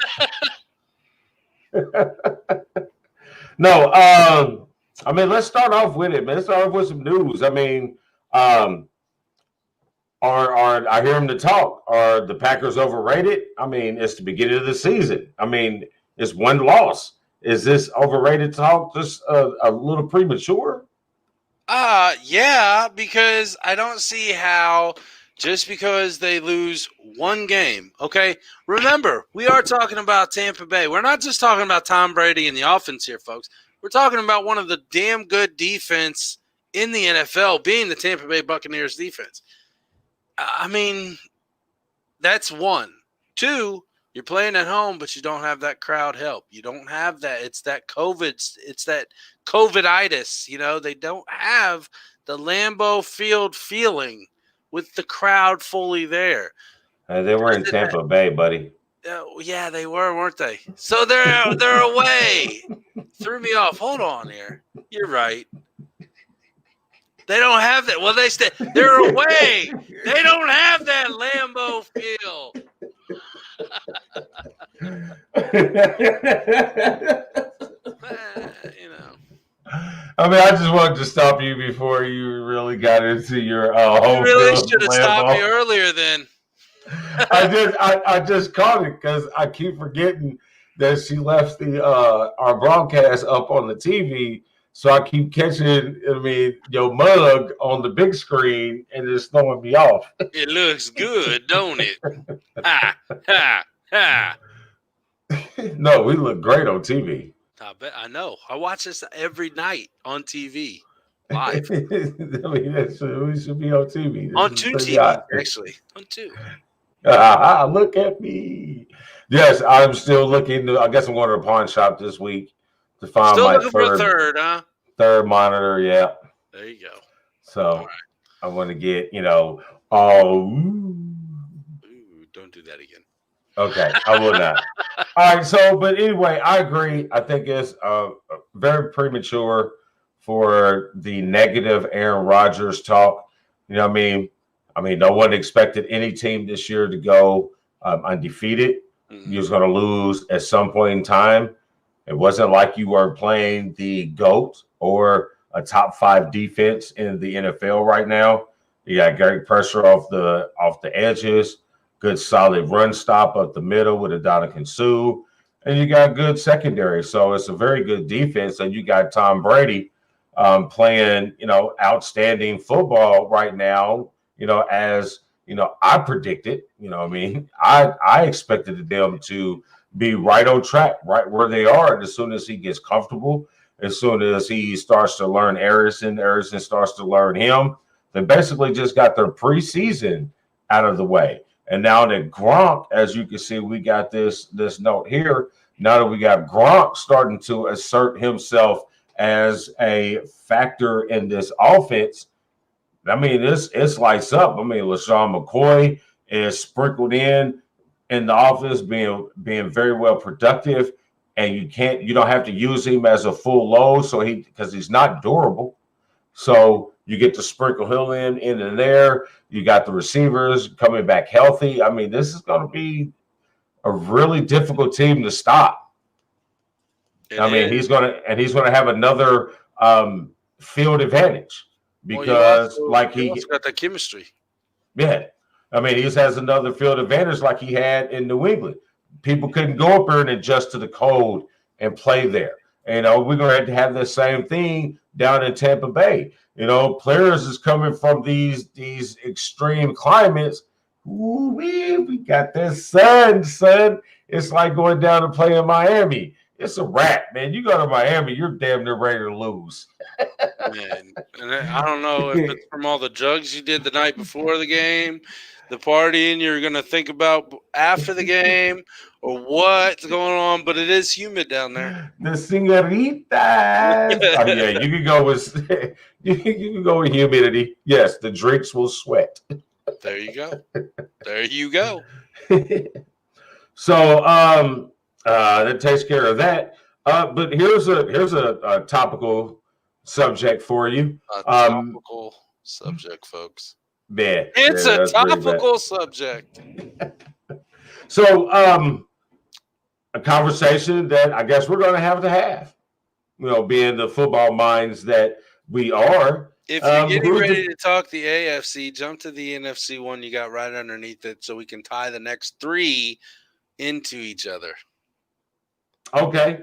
No, I mean, let's start off with it, man. Let's start off with some news. I mean, I hear them to talk. Are the Packers overrated? I mean, it's the beginning of the season. I mean, it's one loss. Is this overrated talk just a little premature? Yeah, because I don't see how just because they lose one game. Okay, remember, we are talking about Tampa Bay. We're not just talking about Tom Brady and the offense here, folks. We're talking about one of the damn good defense in the NFL being the Tampa Bay Buccaneers defense. I mean, that's one. Two, you're playing at home, but you don't have that crowd help. You don't have that. It's that COVID-itis. You know, they don't have the Lambeau Field feeling with the crowd fully there. They were in Tampa Bay, buddy. Yeah, they were, weren't they? So they're away. Threw me off. Hold on here. You're right. They don't have that. Well, they're away. They don't have that Lambeau feel. You know. I mean, I just wanted to stop you before you really got into your whole. You really should have stopped me earlier then. I just caught it because I keep forgetting that she left our broadcast up on the TV. So I keep catching, your mug on the big screen and it's throwing me off. It looks good, don't it? Ha, ha, ha. No, we look great on TV. I bet. I know. I watch this every night on TV, live. I mean, we should be on TV. On two TVs, actually. On two. Look at me. Yes, I'm still looking. I guess I'm going to the pawn shop this week to find still my looking for a third, huh? Third monitor, yeah. There you go. So right. I want to get, Ooh, don't do that again. Okay, I will not. All right, so, but anyway, I agree. I think it's very premature for the negative Aaron Rodgers talk. You know what I mean, no one expected any team this year to go undefeated. You was going to lose at some point in time. It wasn't like you were playing the GOAT or a top 5 defense in the NFL right now. You got great pressure off the edges, good solid run stop up the middle with Adonijah Suh, and you got good secondary. So it's a very good defense, and you got Tom Brady playing, outstanding football right now. As I predicted. I expected them to be right on track, right where they are. And as soon as he gets comfortable, as soon as he starts to learn Harrison starts to learn him, they basically just got their preseason out of the way. And now that Grunt, as you can see, we got this note here. Now that we got Grunt starting to assert himself as a factor in this offense, I mean, it's lights up. I mean, LaShawn McCoy is sprinkled in the offense, being very well productive, and you don't have to use him as a full load, because he's not durable. So you get to sprinkle him in and there. You got the receivers coming back healthy. I mean, this is going to be a really difficult team to stop. He's going to have another field advantage. Because he also got that chemistry. Yeah. I mean, he has another field advantage like he had in New England. People couldn't go up there and adjust to the cold and play there. We're going to have the same thing down in Tampa Bay. Players is coming from these extreme climates. Ooh, we got that sun. It's like going down and playing Miami. It's a wrap, man. You go to Miami, you're damn near ready to lose. Man, and I don't know if it's from all the drugs you did the night before the game, the partying you're going to think about after the game, or what's going on, but it is humid down there. The senoritas. Oh, yeah, you can go with you can go with humidity. Yes, the drinks will sweat. There you go. There you go. So that takes care of that. But here's a topical subject for you. A topical subject, folks. Yeah, it's a topical subject. So, a conversation that I guess we're going to have. Being the football minds that we are. If you're getting ready to talk the AFC, jump to the NFC one you got right underneath it, so we can tie the next 3 into each other. Okay.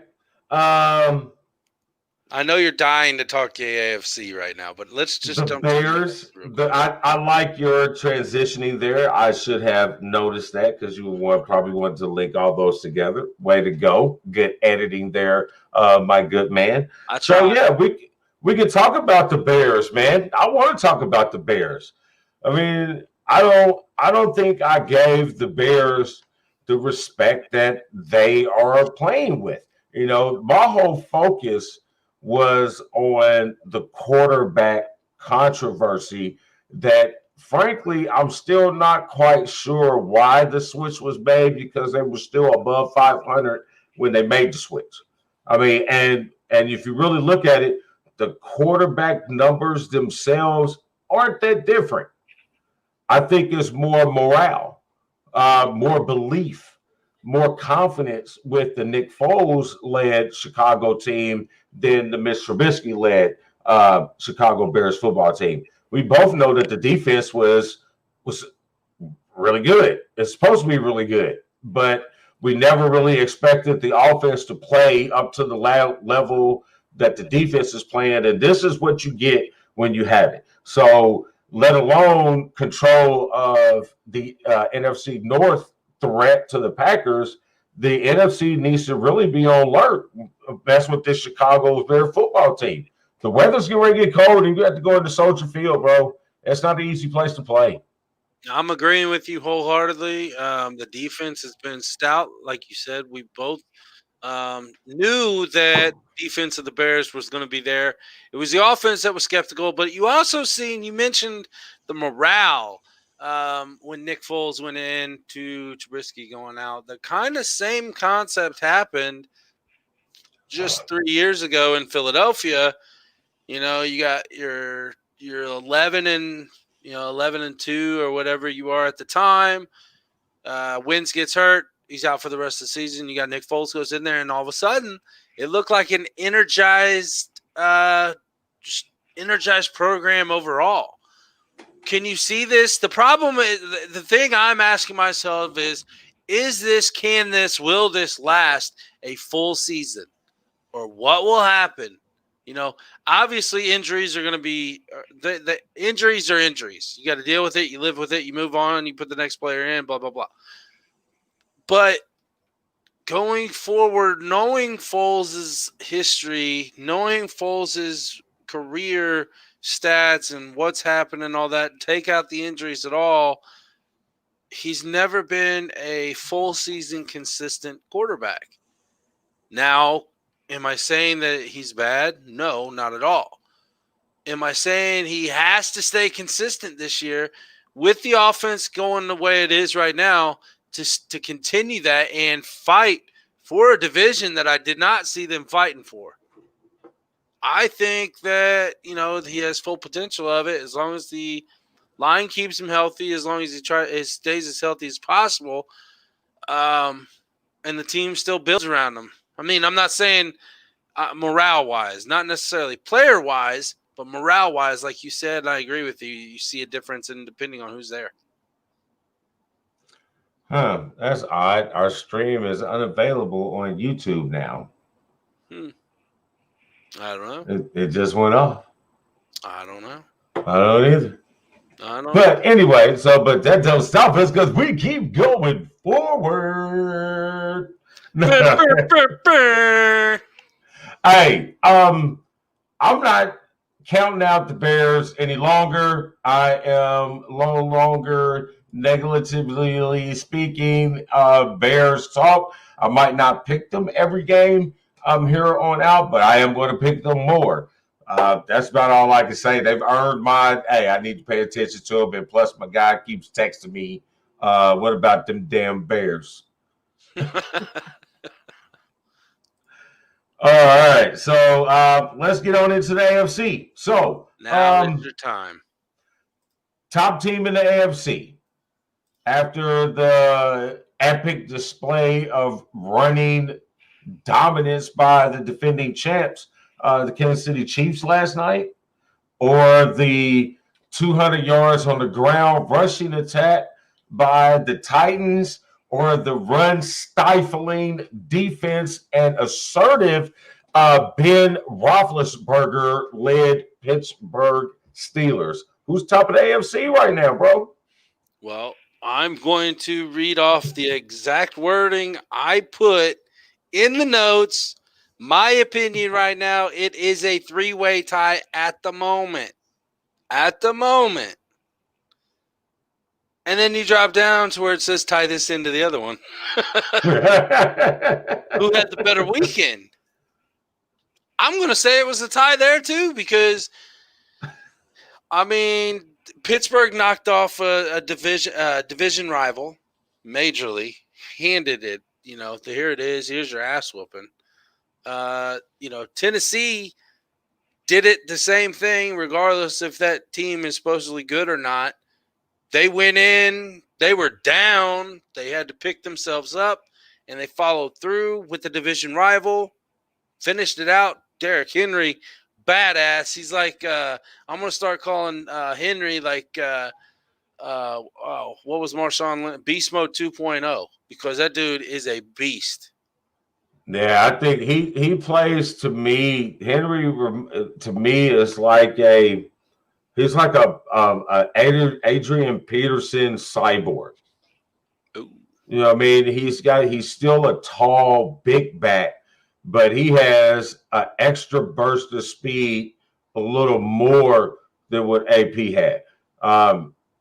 I know you're dying to talk the AFC right now, but let's just jump Bears. I like your transitioning there. I should have noticed that because you probably wanted to link all those together. Way to go. Good editing there, my good man. So, yeah, we can talk about the Bears, man. I want to talk about the Bears. I mean, I don't think I gave the Bears the respect that they are playing with. My whole focus was on the quarterback controversy that, frankly, I'm still not quite sure why the switch was made, because they were still above 500 when they made the switch. I mean, and if you really look at it, the quarterback numbers themselves aren't that different. I think it's more morale, more belief, more confidence with the Nick Foles-led Chicago team than the Mitch Trubisky-led Chicago Bears football team. We both know that the defense was really good. It's supposed to be really good, but we never really expected the offense to play up to the level that the defense is playing, and this is what you get when you have it. So, let alone control of the NFC North threat to the Packers, the NFC needs to really be on alert. That's what this Chicago Bears football team. The weather's getting ready to get cold, and you have to go into Soldier Field, bro. It's not an easy place to play. I'm agreeing with you wholeheartedly. The defense has been stout. Like you said, we both knew that defense of the Bears was going to be there. It was the offense that was skeptical, but you mentioned the morale when Nick Foles went in to Trubisky going out. The kind of same concept happened just 3 years ago in Philadelphia. You know, you got your 11-2 or whatever you are at the time. Wentz gets hurt. He's out for the rest of the season. You got Nick Foles goes in there, and all of a sudden, it looked like an energized program overall. Can you see this? The problem is, the thing I'm asking myself is will this last a full season? Or what will happen? You know, obviously injuries are going to be the injuries are injuries. You got to deal with it. You live with it. You move on. You put the next player in, blah, blah, blah. But going forward, knowing Foles' history, knowing Foles' career stats and what's happened and all that, take out the injuries at all, he's never been a full season consistent quarterback. Now, am I saying that he's bad? No, not at all. Am I saying he has to stay consistent this year with the offense going the way it is right now to continue that and fight for a division that I did not see them fighting for? I think that, you know, he has full potential of it as long as the line keeps him healthy, as long as he stays as healthy as possible, and the team still builds around him. I mean, I'm not saying morale-wise, not necessarily player-wise, but morale-wise, like you said, and I agree with you. You see a difference in depending on who's there. That's odd. Our stream is unavailable on YouTube now. I don't know. It just went off. I don't know. I don't either. I don't But know. anyway, but that don't stop us because we keep going forward. Hey, I'm not counting out the Bears any longer. I am no longer negatively speaking Bears talk. I might not pick them every game here on out, but I am going to pick them more. That's about all I can say. They've earned my, hey, I need to pay attention to them. And plus, my guy keeps texting me, what about them damn Bears? All right, so let's get on into the AFC. So now is your time. Top team in the AFC after the epic display of running dominance by the defending champs, the Kansas City Chiefs last night, or the 200 yards on the ground rushing attack by the Titans, or the run-stifling defense and assertive Ben Roethlisberger-led Pittsburgh Steelers. Who's top of the AFC right now, bro? Well, I'm going to read off the exact wording I put in the notes. My opinion right now, it is a three-way tie at the moment. At the moment. And then you drop down to where it says tie this into the other one. Who had the better weekend? I'm going to say it was a tie there too, because, I mean, Pittsburgh knocked off a division rival majorly, handed it, you know, here it is, here's your ass whooping. You know, Tennessee did it the same thing, regardless if that team is supposedly good or not. They went in, they were down, they had to pick themselves up, and they followed through with the division rival, finished it out. Derrick Henry, badass. He's like, I'm going to start calling Henry like, what was Marshawn Lynch? Beast Mode 2.0, because that dude is a beast. Yeah, I think he plays, to me, Henry to me is like he's like a Adrian Peterson cyborg. Ooh. You know what I mean? He's still a tall, big back, but he has an extra burst of speed, a little more than what AP had.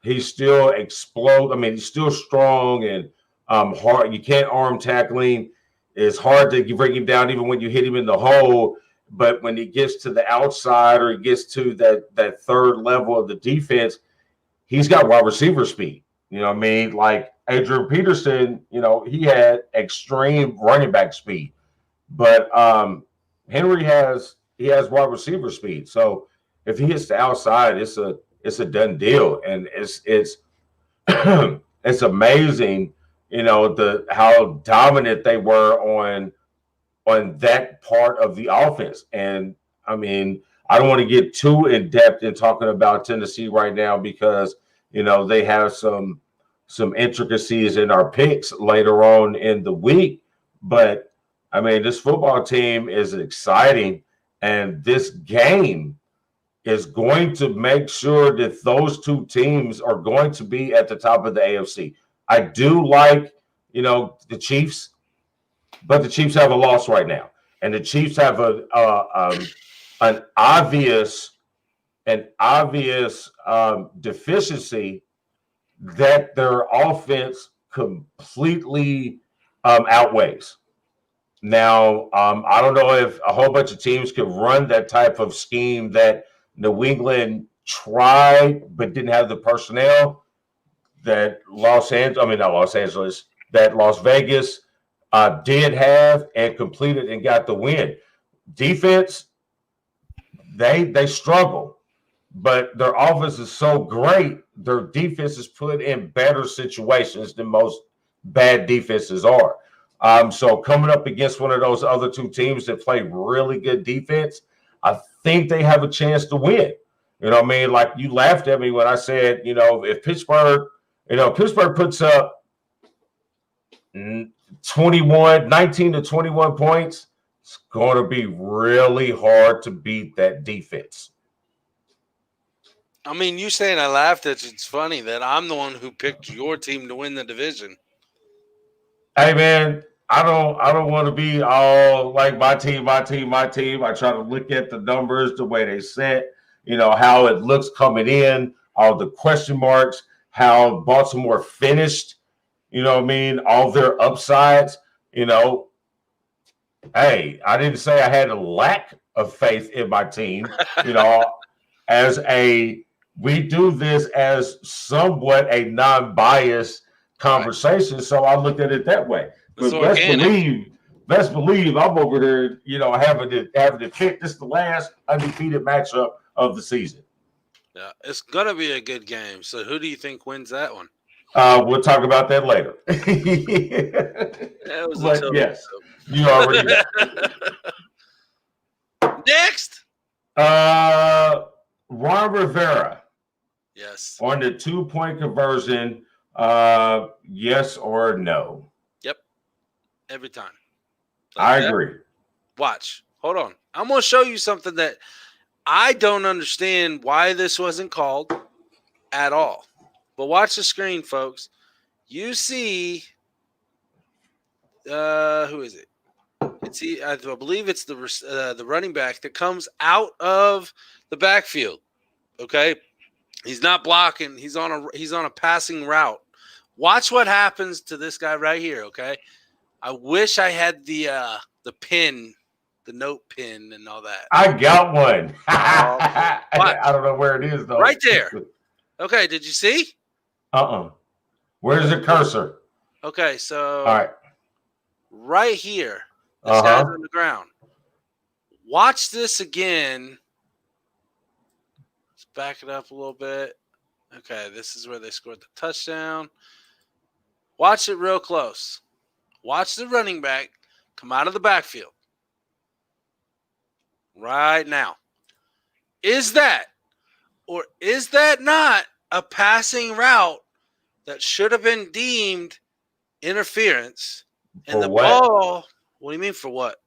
He still explodes. I mean, he's still strong and hard. You can't arm tackling. It's hard to bring him down even when you hit him in the hole. But when he gets to the outside or he gets to that third level of the defense, he's got wide receiver speed. You know what I mean? Like Adrian Peterson, you know, he had extreme running back speed. But Henry has wide receiver speed. So if he hits the outside, it's a done deal. And it's it's amazing, how dominant they were on that part of the offense. And I mean, I don't want to get too in depth in talking about Tennessee right now because they have some intricacies in our picks later on in the week. But I mean, this football team is exciting, and this game is going to make sure that those two teams are going to be at the top of the AFC. I do like, the Chiefs, but the Chiefs have a loss right now, and the Chiefs have an obvious deficiency that their offense completely outweighs. Now, I don't know if a whole bunch of teams could run that type of scheme that New England tried but didn't have the personnel that Las Vegas did have and completed and got the win. Defense, they struggle, but their offense is so great, their defense is put in better situations than most bad defenses are. So coming up against one of those other two teams that play really good defense, I think they have a chance to win. You know what I mean? Like, you laughed at me when I said, if Pittsburgh puts up 19 to 21 points, it's going to be really hard to beat that defense. I mean, you saying I laughed at you, it's funny that I'm the one who picked your team to win the division. Hey, man, I don't want to be all like my team. I try to look at the numbers, the way they set, how it looks coming in, all the question marks, how Baltimore finished, all their upsides, Hey, I didn't say I had a lack of faith in my team, we do this as somewhat a non-biased conversation, so I looked at it that way. But let's believe I'm over here, having to pick this the last undefeated matchup of the season. Yeah, it's gonna be a good game. So who do you think wins that one? We'll talk about that later. But yes, you already know. Next, Ron Rivera. Yes. On the 2-point conversion, yes or no? Yep. Every time. I agree. Watch. Hold on. I'm going to show you something that I don't understand why this wasn't called at all. But watch the screen, folks. You see, who is it? I believe it's the running back that comes out of the backfield. Okay. He's not blocking. He's on a passing route. Watch what happens to this guy right here, okay? I wish I had the pin, the note pin and all that. I got one. I don't know where it is, though. Right there. Okay, did you see? Where's the cursor? Okay, so all right. Right here. This guy's on the ground. Watch this again. Back it up a little bit. Okay, this is where they scored the touchdown. Watch it real close. Watch the running back come out of the backfield. Right now. Is that or is that not a passing route that should have been deemed interference? And the ball, what do you mean for what?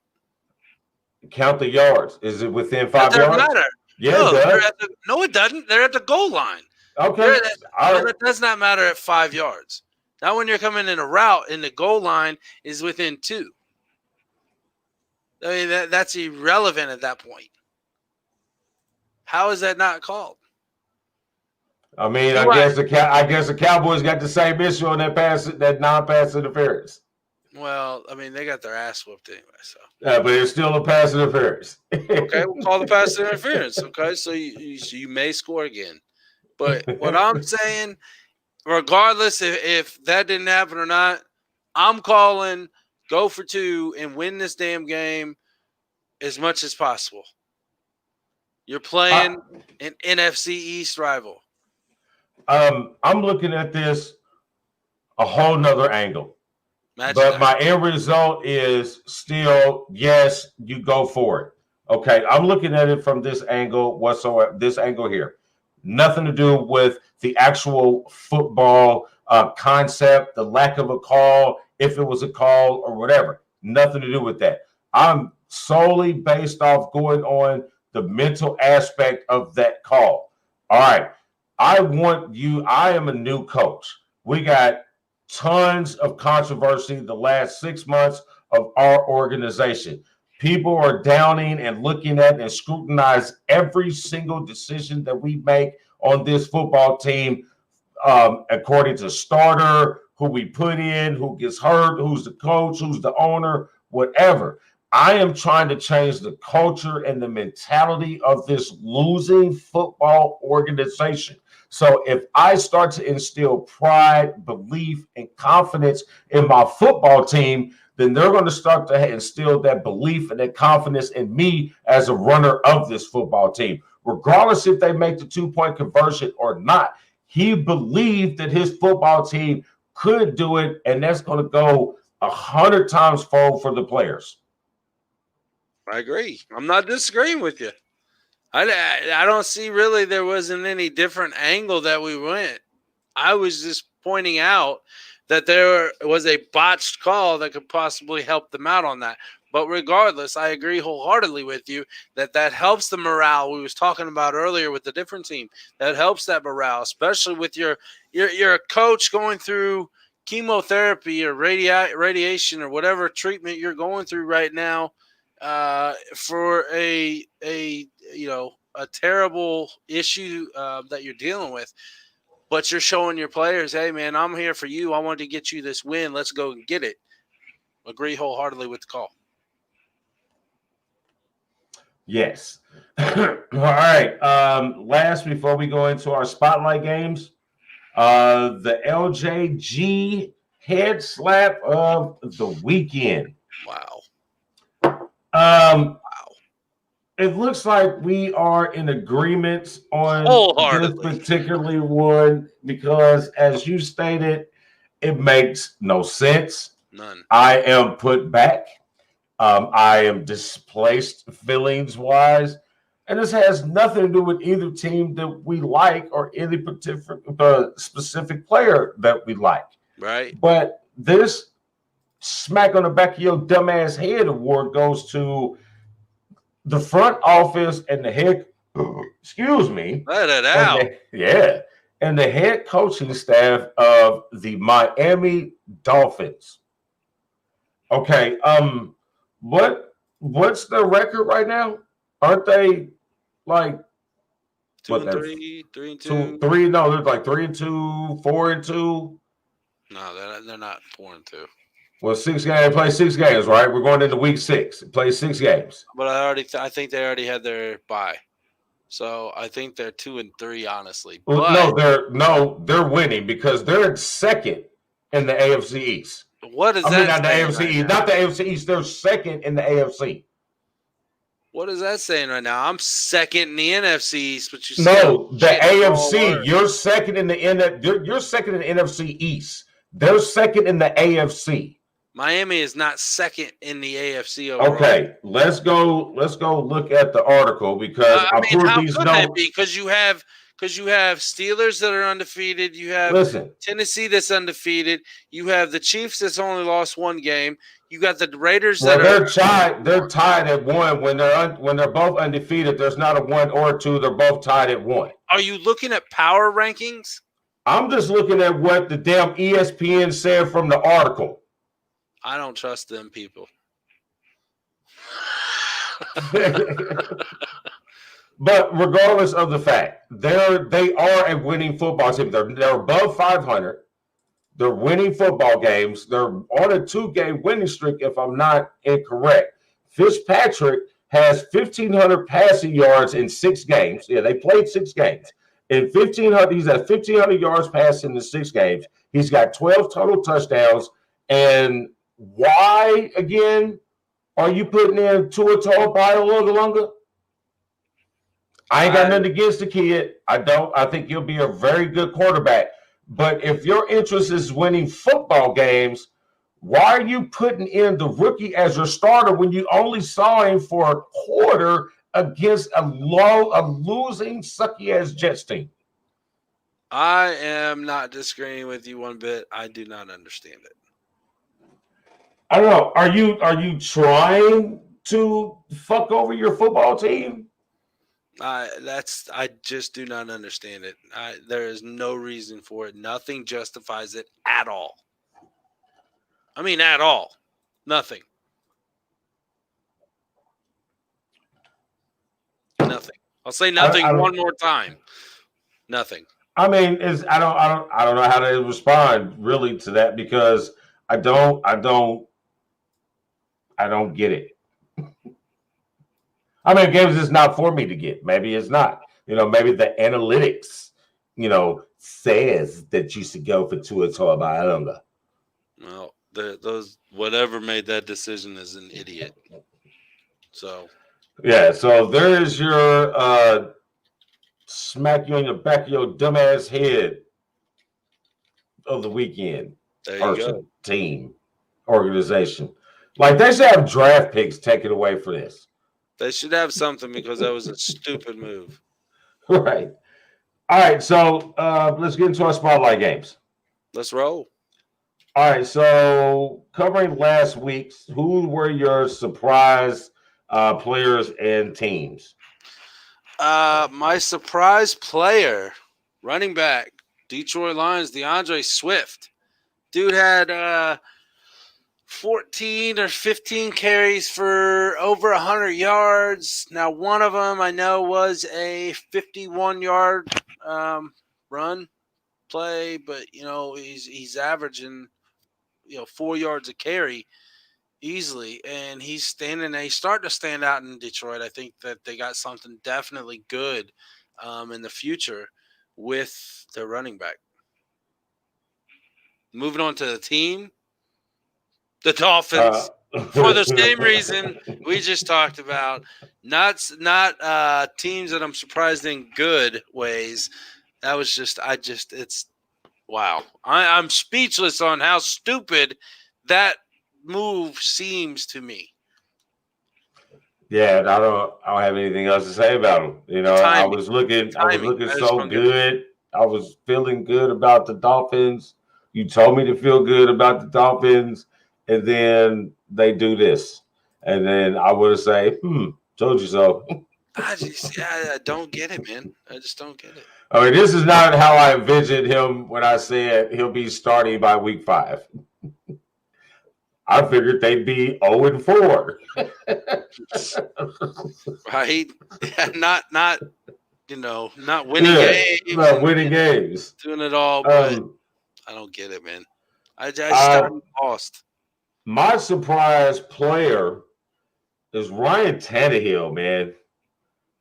Count the yards. Is it within 5 yards? It doesn't matter. Yeah, no, it does. No, it doesn't. They're at the goal line. Okay. It does not matter at 5 yards. Now, when you're coming in a route and the goal line is within 2. I mean, that's irrelevant at that point. How is that not called? I mean, I guess the Cowboys got the same issue on that non-pass interference. Well, I mean, they got their ass whooped anyway, so. Yeah, but it's still a pass interference. Okay, we'll call the pass interference. Okay, so you may score again. But what I'm saying, regardless if that didn't happen or not, I'm calling go for 2 and win this damn game as much as possible. You're playing an NFC East rival. I'm looking at this a whole nother angle. But my end result is still, yes, you go for it. Okay, I'm looking at it from this angle whatsoever, this angle here. Nothing to do with the actual football concept, the lack of a call, if it was a call or whatever. Nothing to do with that. I'm solely based off going on the mental aspect of that call. All right, I am a new coach. We got tons of controversy the last 6 months of our organization. People are downing and looking at and scrutinize every single decision that we make on this football team, according to starter, who we put in, who gets hurt, who's the coach, who's the owner, whatever. I am trying to change the culture and the mentality of this losing football organization. So if I start to instill pride, belief, and confidence in my football team, then they're going to start to instill that belief and that confidence in me as a runner of this football team. Regardless if they make the 2-point conversion or not, he believed that his football team could do it, and that's going to go 100 times fold for the players. I agree. I'm not disagreeing with you. I don't see really there wasn't any different angle that we went. I was just pointing out that there was a botched call that could possibly help them out on that. But regardless, I agree wholeheartedly with you that helps the morale we was talking about earlier with the different team. That helps that morale, especially with your coach going through chemotherapy or radiation or whatever treatment you're going through right now for a terrible issue that you're dealing with. But you're showing your players, hey, man, I'm here for you. I wanted to get you this win. Let's go and get it. Agree wholeheartedly with the call. Yes. All right. Last, before we go into our spotlight games, the LJG head slap of the weekend. Wow. It looks like we are in agreement on this particular one because, as you stated, it makes no sense. None. I am put back. I am displaced feelings-wise. And this has nothing to do with either team that we like or any particular specific player that we like. Right. But this smack on the back of your dumbass head award goes to the front office and the head, excuse me. Let it out. And the head coaching staff of the Miami Dolphins. Okay, what's their record right now? Aren't they like 2-3, 3-2? 3? No, they're like 3-2, 4-2. No, they're not 4-2. Well, 6 games. They play 6 games, right? We're going into week 6. Play 6 games. But I think they already had their bye, so I think they're 2-3, honestly. But they're winning because they're second in the AFC East. What is that? I mean, not the AFC East, not the AFC East. They're second in the AFC. What is that saying right now? I'm second in the NFC East, but you the AFC. You're second in the You're second in the NFC East. They're second in the AFC. Miami is not second in the AFC overall. Okay, let's go look at the article because how could that be? Because you have Steelers that are undefeated. You have Tennessee that's undefeated. You have the Chiefs that's only lost 1 game. You got the Raiders they're tied at 1 when they're both undefeated. There's not a 1 or 2. They're both tied at 1. Are you looking at power rankings? I'm just looking at what the damn ESPN said from the article. I don't trust them people. But regardless of the fact, they are a winning football team. They're above 500. They're winning football games. They're on a 2-game winning streak, if I'm not incorrect. Fitzpatrick has 1,500 passing yards in 6 games. Yeah, they played 6 games. In 1,500, he's at 1,500 yards passing in 6 games. He's got 12 total touchdowns. And why, again, are you putting in Tua Tagovailoa longer? I ain't got nothing against the kid. I don't. I think he'll be a very good quarterback. But if your interest is winning football games, why are you putting in the rookie as your starter when you only saw him for a quarter against a losing sucky-ass Jets team? I am not disagreeing with you one bit. I do not understand it. I don't know. Are you trying to fuck over your football team? I just do not understand it. There is no reason for it. Nothing justifies it at all. I mean, at all. Nothing. Nothing. I'll say nothing one more time. Nothing. I mean, I don't know how to respond really to that because I don't get it. I mean, games is not for me to get. Maybe it's not. Maybe the analytics, says that you should go for Tua Tagovailoa. Well, those whatever made that decision is an idiot. So yeah. So there is your smack you on your back of your dumbass head of the weekend. There you go. Team, organization. Like they should have draft picks taken away for this. They should have something because that was a stupid move. Right. All right. So let's get into our spotlight games. Let's roll. All right. So covering last week's, who were your surprise players and teams? My surprise player, running back, Detroit Lions, DeAndre Swift. Dude had 14 or 15 carries for over 100 yards. Now, one of them I know was a 51-yard run play, but he's averaging 4 yards a carry easily, and he's starting to stand out in Detroit. I think that they got something definitely good in the future with their running back. Moving on to the team. The Dolphins, for the same reason we just talked about, not teams that I'm surprised in good ways. That was it's wow. I'm speechless on how stupid that move seems to me. Yeah, I don't have anything else to say about him. I was looking so good. I was feeling good about the Dolphins. You told me to feel good about the Dolphins. And then they do this. And then I would say, told you so. I don't get it, man. I just don't get it. I mean, this is not how I envisioned him when I said he'll be starting by week 5. I figured they'd be 0-4. Right? Yeah, not winning games. Not winning games. Doing it all, but I don't get it, man. I'm lost. My surprise player is Ryan Tannehill, man.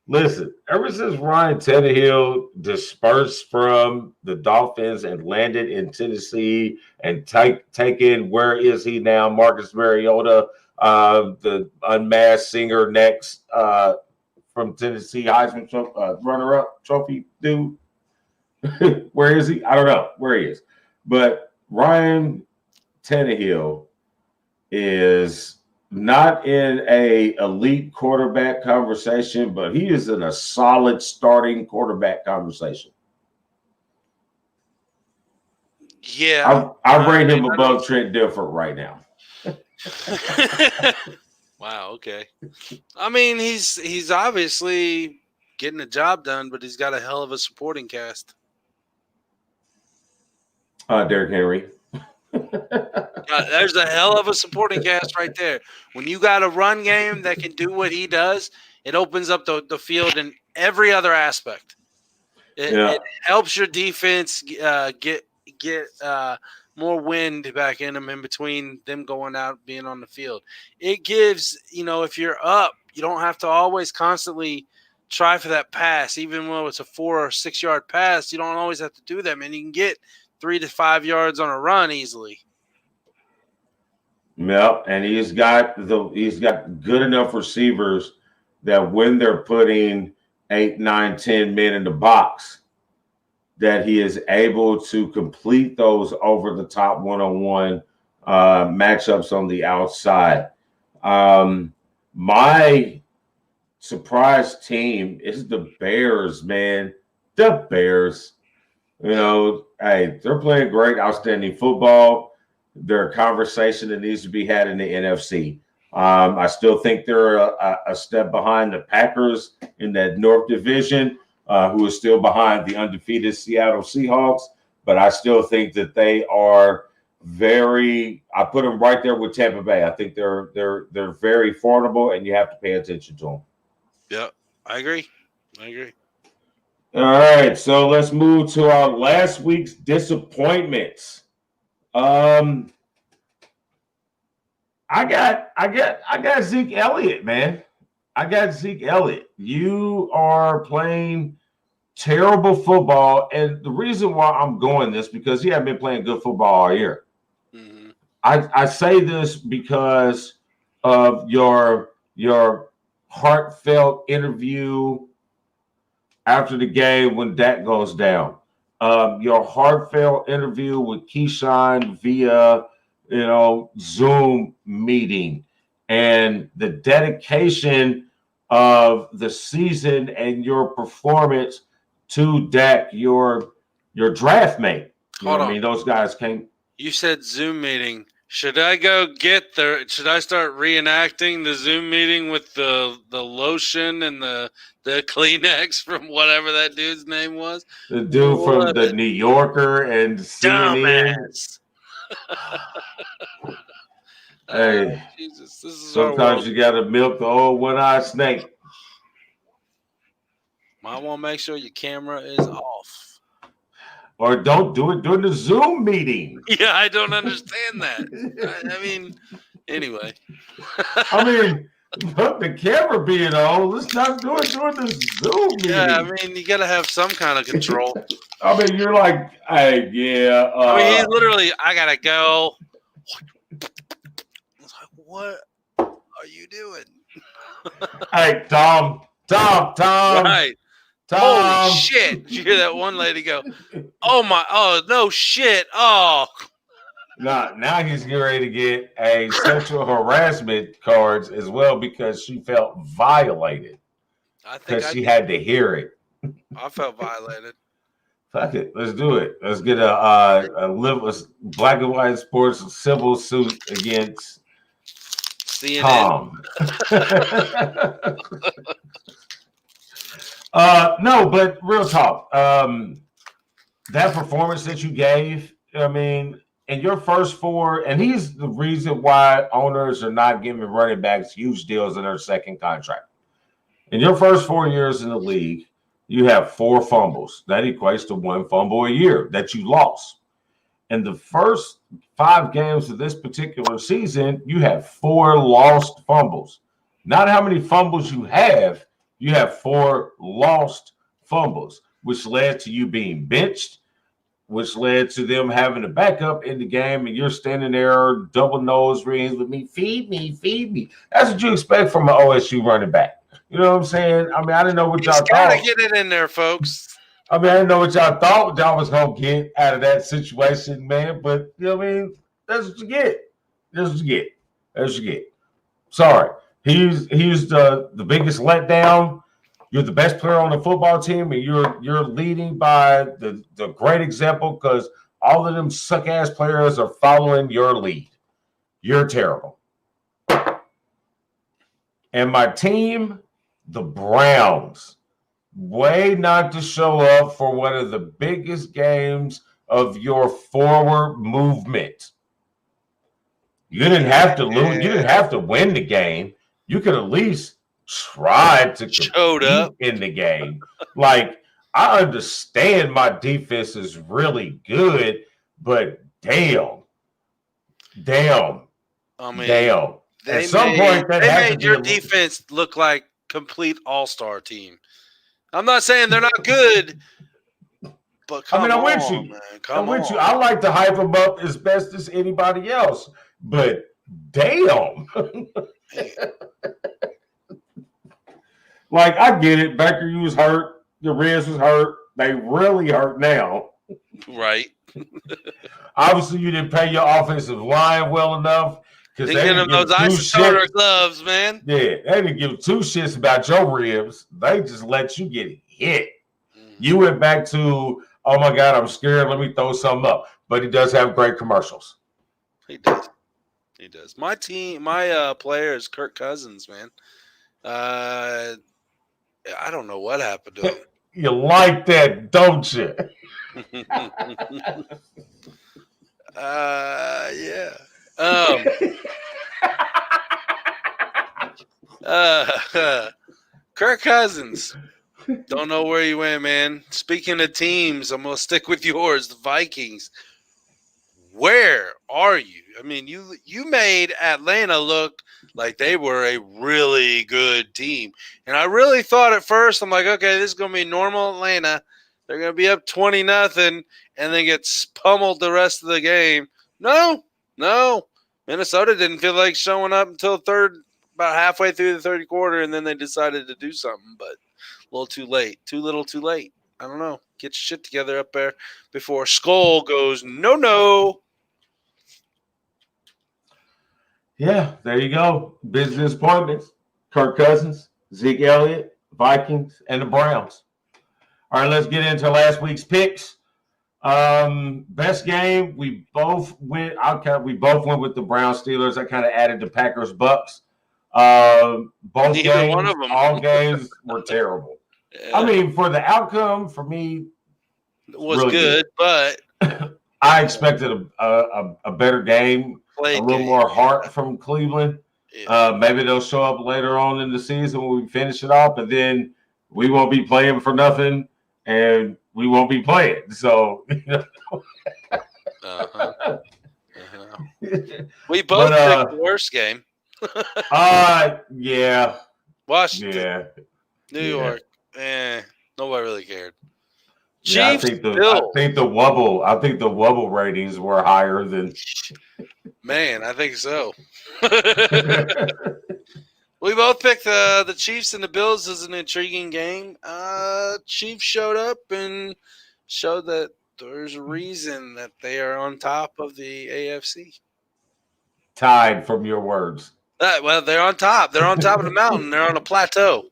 Listen, ever since Ryan Tannehill dispersed from the Dolphins and landed in Tennessee and taken, where is he now? Marcus Mariota, the unmasked singer next from Tennessee, Heisman runner-up trophy dude. Where is he? I don't know where he is. But Ryan Tannehill is not in a elite quarterback conversation, but he is in a solid starting quarterback conversation. Yeah. I rate him above Trent Dilfer right now. Wow, okay. I mean, he's obviously getting the job done, but he's got a hell of a supporting cast. Derrick Henry. There's a hell of a supporting cast right there. When you got a run game that can do what he does, it opens up the field in every other aspect. It helps your defense get more wind back in them in between them going out being on the field. It gives, if you're up, you don't have to always constantly try for that pass. Even when it's a 4 or 6 yard pass, you don't always have to do that, man. You can get 3 to 5 yards on a run easily. Yeah, and he's got good enough receivers that when they're putting 8, 9, 10 men in the box, that he is able to complete those over the top one-on-one matchups on the outside. My surprise team is the Bears, man. The Bears. You know, hey, they're playing great, outstanding football. They're a conversation that needs to be had in the NFC. I still think they're a step behind the Packers in that North Division, who is still behind the undefeated Seattle Seahawks. But I still think that they are I put them right there with Tampa Bay. I think they're very formidable, and you have to pay attention to them. Yeah, I agree. All right, so let's move to our last week's disappointments. I got Zeke Elliott, man. I got Zeke Elliott. You are playing terrible football, and the reason why I'm going this because he hasn't been playing good football all year. Mm-hmm. I say this because of your heartfelt interview after the game when Dak goes down. Your heartfelt interview with Keyshawn via Zoom meeting, and the dedication of the season and your performance to Dak, your draft mate. Hold on. I mean, those guys came. You said Zoom meeting. Should I should I start reenacting the Zoom meeting with the lotion and the Kleenex from whatever that dude's name was? The dude from the New Yorker and CNN. Dumbass. Hey, Jesus, this is sometimes you got to milk the old one-eyed snake. I want to make sure your camera is off. Or don't do it during the Zoom meeting. Yeah, I don't understand that. I mean, anyway. I mean, the camera being on, let's not do it during the Zoom meeting. Yeah, I mean, you got to have some kind of control. I mean, you're like, hey, yeah. I mean, he's literally, I got to go. I was like, what are you doing? Hey, Tom. Right. Tom. Holy shit. Did you hear that one lady go, no shit. Oh. Now he's getting ready to get a sexual harassment cards as well because she felt violated. Because she had to hear it. I felt violated. Fuck it. Let's do it. Let's get a black and white sports civil suit against CNN. Tom. No, but real talk. That performance that you gave, I mean, in your first 4, and he's the reason why owners are not giving running backs huge deals in their second contract. In your first 4 years in the league, you have 4 fumbles. That equates to 1 fumble a year that you lost. In the first 5 games of this particular season, you have 4 lost fumbles. Not how many fumbles you have 4 lost fumbles, which led to you being benched, which led to them having a backup in the game, and you're standing there double nose rings with me, feed me. That's what you expect from an OSU running back. You know what I'm saying? I mean, I didn't know what y'all thought. Gotta get it in there, folks. I mean, I didn't know what y'all thought y'all was gonna get out of that situation, man. But you know what I mean? That's what you get. That's what you get. Sorry. He's the biggest letdown. You're the best player on the football team, and you're leading by the great example because all of them suck-ass players are following your lead. You're terrible. And my team, the Browns, way not to show up for one of the biggest games of your forward movement. You didn't have to lose. You didn't have to win the game. You could at least try to compete in the game. Like, I understand my defense is really good, but damn. I mean, damn. At some point, that they made your defense look like complete all-star team. I'm not saying they're not good, but come on, I'm with you. Man. I'm with you. I like to hype them up as best as anybody else, but damn. Like, I get it. Baker, you was hurt. The ribs was hurt. They really hurt now. Right. Obviously, you didn't pay your offensive line well enough because they didn't give those isotoner gloves, man. Yeah, they didn't give 2 shits about your ribs. They just let you get hit. You went back to, oh my God, I'm scared. Let me throw something up. But he does have great commercials. He does. He does. My player is Kirk Cousins, man. I don't know what happened to him. You like that, don't you? Yeah. Kirk Cousins. Don't know where you went, man. Speaking of teams, I'm going to stick with yours, the Vikings. Where are you? I mean, you made Atlanta look like they were a really good team. And I really thought at first, I'm like, okay, this is going to be normal Atlanta. They're going to be up 20-0 and then get pummeled the rest of the game. No. Minnesota didn't feel like showing up until about halfway through the third quarter, and then they decided to do something, but a little too late. Too little, too late. I don't know. Get your shit together up there before Skull goes, no. Yeah, there you go. Business appointments. Kirk Cousins, Zeke Elliott, Vikings, and the Browns. All right, let's get into last week's picks. Best game, we both went with the Browns Steelers. I kind of added the Packers Bucks. Both Neither games, one of them. all games were terrible. Yeah. I mean, for the outcome, for me, it was really good, but I expected a better game, a little more heart from Cleveland. Yeah. Maybe they'll show up later on in the season when we finish it off, but then we won't be playing for nothing, and we won't be playing. So, we both picked the worst game. Yeah. Washington. Yeah. New York. Nobody really cared. Yeah, I think the Wubble ratings were higher than. Man, I think so. We both picked the Chiefs and the Bills as an intriguing game. Chiefs showed up and showed that there's a reason that they are on top of the AFC. Tied from your words. Well, they're on top. They're on top of the mountain. They're on a plateau.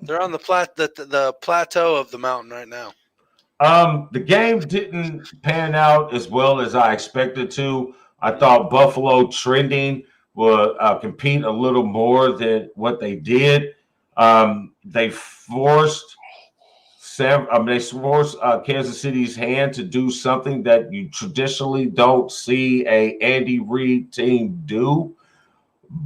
They're on the plateau of the mountain right now. The game didn't pan out as well as I expected to. I thought Buffalo trending would compete a little more than what they did. They forced Kansas City's hand to do something that you traditionally don't see a Andy Reid team do.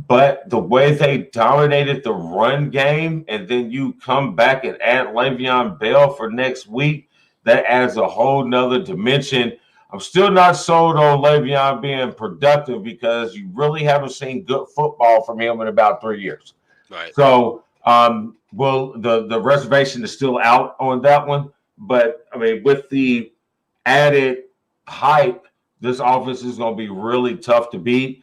But the way they dominated the run game, and then you come back and add Le'Veon Bell for next week, that adds a whole nother dimension. I'm still not sold on Le'Veon being productive because you really haven't seen good football from him in about 3 years. Right. So, the reservation is still out on that one. But, I mean, with the added hype, this offense is going to be really tough to beat.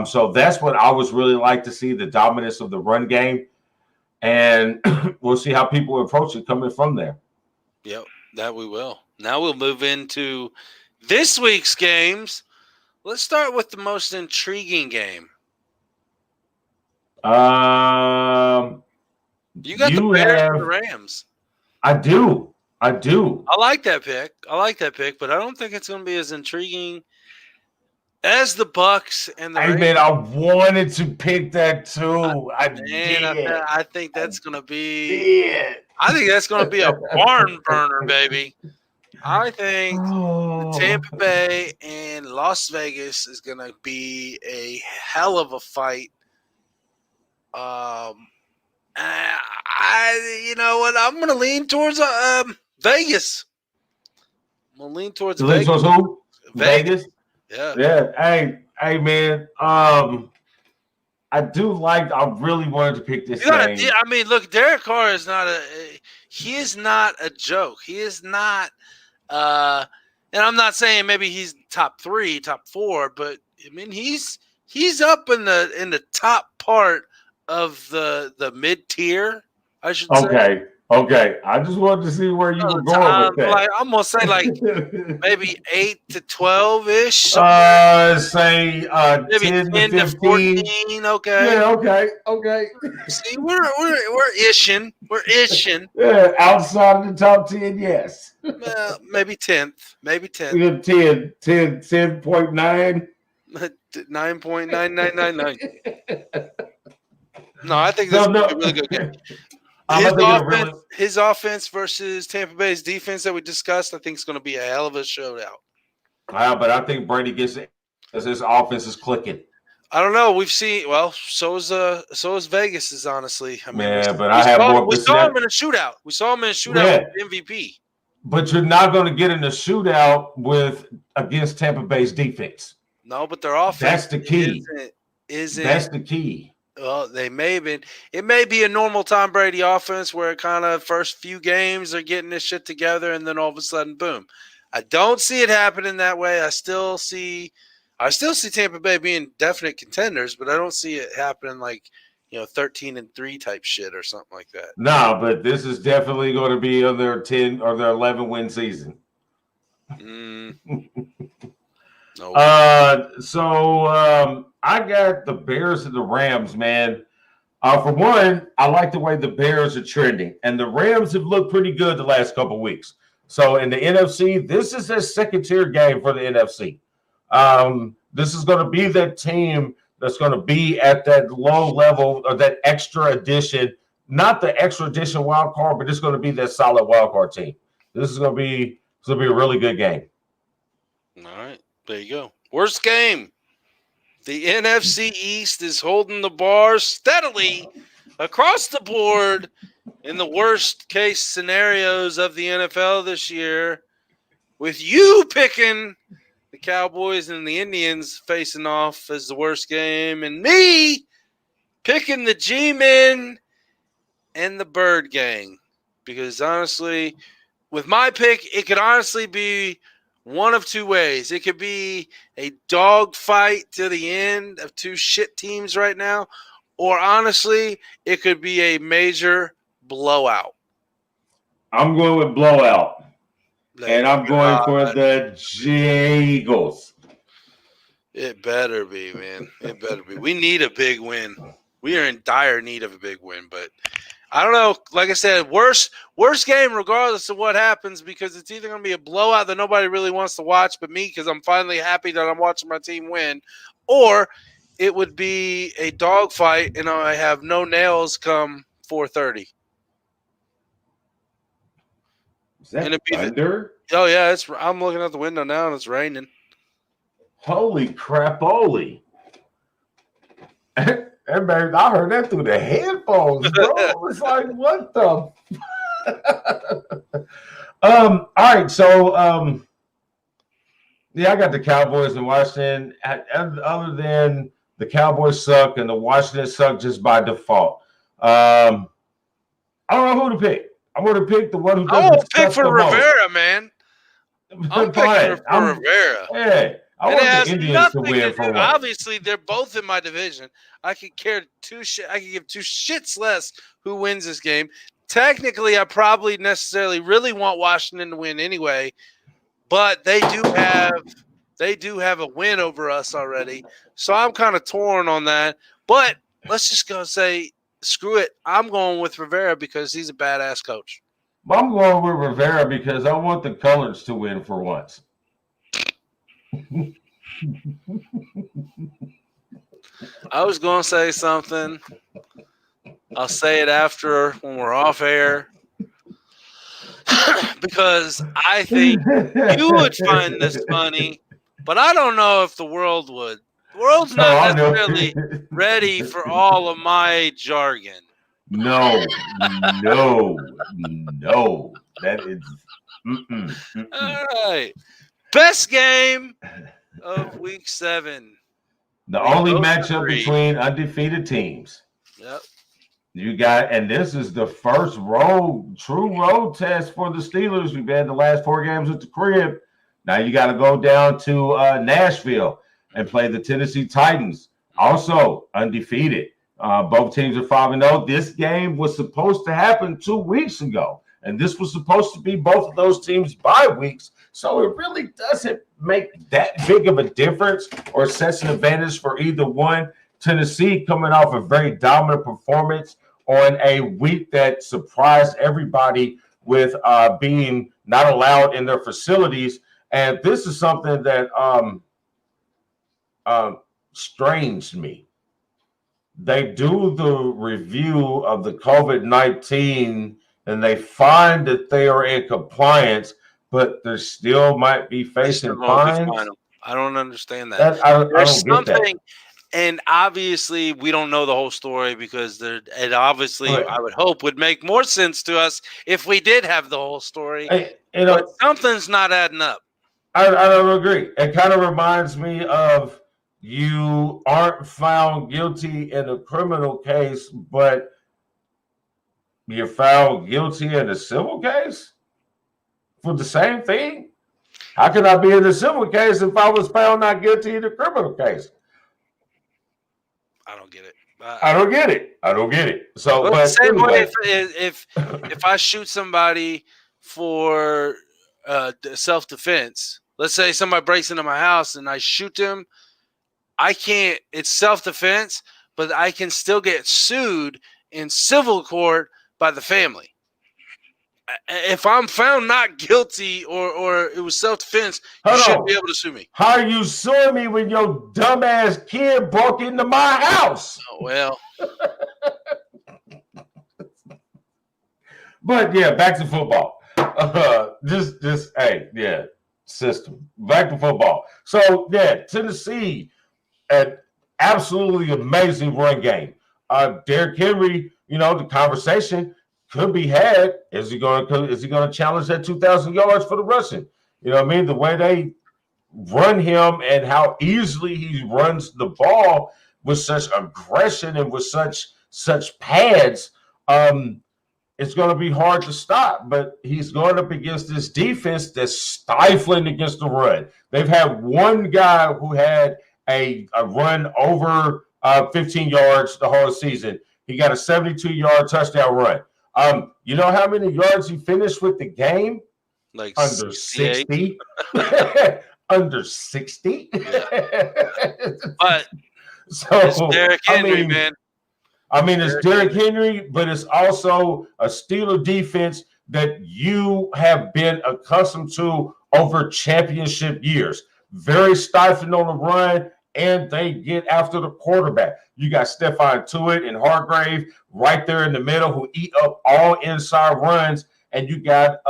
So that's what I was really like to see, the dominance of the run game. And we'll see how people approach it coming from there. Yep, that we will. Now we'll move into this week's games. Let's start with the most intriguing game. You got the Bears and the Rams. I do. I like that pick. But I don't think it's going to be as intriguing as the Bucks and the Rams. Man, I wanted to pick that too. I think that's going to be. I think that's going to be a barn burner, baby. I think Tampa Bay and Las Vegas is going to be a hell of a fight. You know what? I'm going to lean towards Vegas. I'm going to lean towards Vegas. Towards who? Vegas? Yeah. Hey, man. I really wanted to pick this game. I mean, look, Derek Carr is not a joke. He is not, and I'm not saying maybe he's top 3, top 4, but I mean, he's up in the top part of the mid tier I should say. Okay. I just wanted to see where you were going with that. Like, I'm gonna say like maybe 8 to 12-ish. Say maybe 10 to 14. Okay. Yeah. Okay. See, we're ishing. We're ishing. Yeah, outside of the top 10, yes. Maybe 10th. Maybe 10th. 10.9. 9.9999. No, I think this is a really good game. His offense versus Tampa Bay's defense that we discussed, I think is going to be a hell of a showdown. But I think Brady gets it because his offense is clicking. I don't know. We've seen so is Vegas's, honestly. I mean, we saw him in a shootout. We saw him in a shootout with MVP. But you're not going to get in a shootout against Tampa Bay's defense. No, but their offense. That's the key. That's the key. Well, they may have been. It may be a normal Tom Brady offense where it kind of first few games they're getting this shit together, and then all of a sudden, boom. I don't see it happening that way. I still see Tampa Bay being definite contenders, but I don't see it happening like 13-3 type shit or something like that. No, but this is definitely going to be on their 10 or their 11 win season. No. I got the Bears and the Rams, man. For one, I like the way the Bears are trending, and the Rams have looked pretty good the last couple of weeks. So in the NFC, this is a second-tier game for the NFC. This is going to be that team that's going to be at that low level or that extra edition, not the extra edition wild card, but it's going to be that solid wild card team. This is going to be a really good game. All right, there you go. Worst game. The NFC East is holding the bar steadily across the board in the worst case scenarios of the NFL this year, with you picking the Cowboys and the Indians facing off as the worst game, and me picking the G-Men and the Bird Gang. Because honestly, with my pick, it could honestly be one of two ways. It could be a dog fight to the end of two shit teams right now, or honestly, it could be a major blowout. I'm going with blowout. And I'm going for the Eagles. It better be, man. It better be. We need a big win. We are in dire need of a big win, but I don't know. Like I said, worst game regardless of what happens, because it's either going to be a blowout that nobody really wants to watch but me, because I'm finally happy that I'm watching my team win, or it would be a dogfight and I have no nails come 4:30. Is that thunder? Oh, yeah. I'm looking out the window now and it's raining. Holy crap-oli. And man, I heard that through the headphones, bro. It's like, what the? All right, so I got the Cowboys in Washington. Other than the Cowboys suck and the Washington suck just by default. I don't know who to pick. I'm going to pick the one who doesn't. I won't pick for Rivera, man. I'm picking for Rivera. Yeah. I want the Indians to win for one. Obviously, they're both in my division. I could give two shits less who wins this game. Technically, I probably necessarily really want Washington to win anyway, but they do have a win over us already. So I'm kind of torn on that. But let's just go say, screw it. I'm going with Rivera because he's a badass coach. I'm going with Rivera because I want the Colors to win for once. I was going to say something. I'll say it after when we're off air. Because I think you would find this funny, but I don't know if the world would. The world's not necessarily ready for all of my jargon. No. That is. All right. Best game of week 7. The only matchup between undefeated teams. Yep. You got, and this is the first true road test for the Steelers. We've had the last 4 games at the crib. Now you got to go down to Nashville and play the Tennessee Titans, also undefeated. Both teams are 5-0. This game was supposed to happen 2 weeks ago, and this was supposed to be both of those teams' bye weeks. So it really doesn't make that big of a difference or sets an advantage for either one. Tennessee coming off a very dominant performance on a week that surprised everybody with being not allowed in their facilities. And this is something that strange me. They do the review of the COVID-19 and they find that they are in compliance, but there still might be facing fines. I don't understand that. I don't get that. And obviously, we don't know the whole story because it obviously, I would hope, would make more sense to us if we did have the whole story. But something's not adding up. I don't agree. It kind of reminds me of you aren't found guilty in a criminal case, but you're found guilty in a civil case for the same thing. How can I be in the civil case if I was found not guilty in the criminal case? I don't get it. I don't get it. So, but same way, if I shoot somebody for self-defense, let's say somebody breaks into my house and I shoot them, I can't. It's self-defense, but I can still get sued in civil court by the family. If I'm found not guilty or it was self-defense, you shouldn't be able to sue me. How are you suing me when your dumbass kid broke into my house? Oh, well. But, yeah, back to football. System. Back to football. So, yeah, Tennessee, an absolutely amazing run game. Derrick Henry, the conversation could be had. Is he going to challenge that 2,000 yards for the rushing? You know what I mean? The way they run him and how easily he runs the ball with such aggression and with such pads, it's going to be hard to stop. But he's going up against this defense that's stifling against the run. They've had one guy who had a run over 15 yards the whole season. He got a 72-yard touchdown run. You know how many yards he finished with the game? Like under 60. Under 60. Yeah. But it's Derrick Henry, man. It's Derrick Henry, but it's also a Steeler defense that you have been accustomed to over championship years. Very stifling on the run, and they get after the quarterback. You got Stephon Tuitt and Hargrave right there in the middle who eat up all inside runs, and you got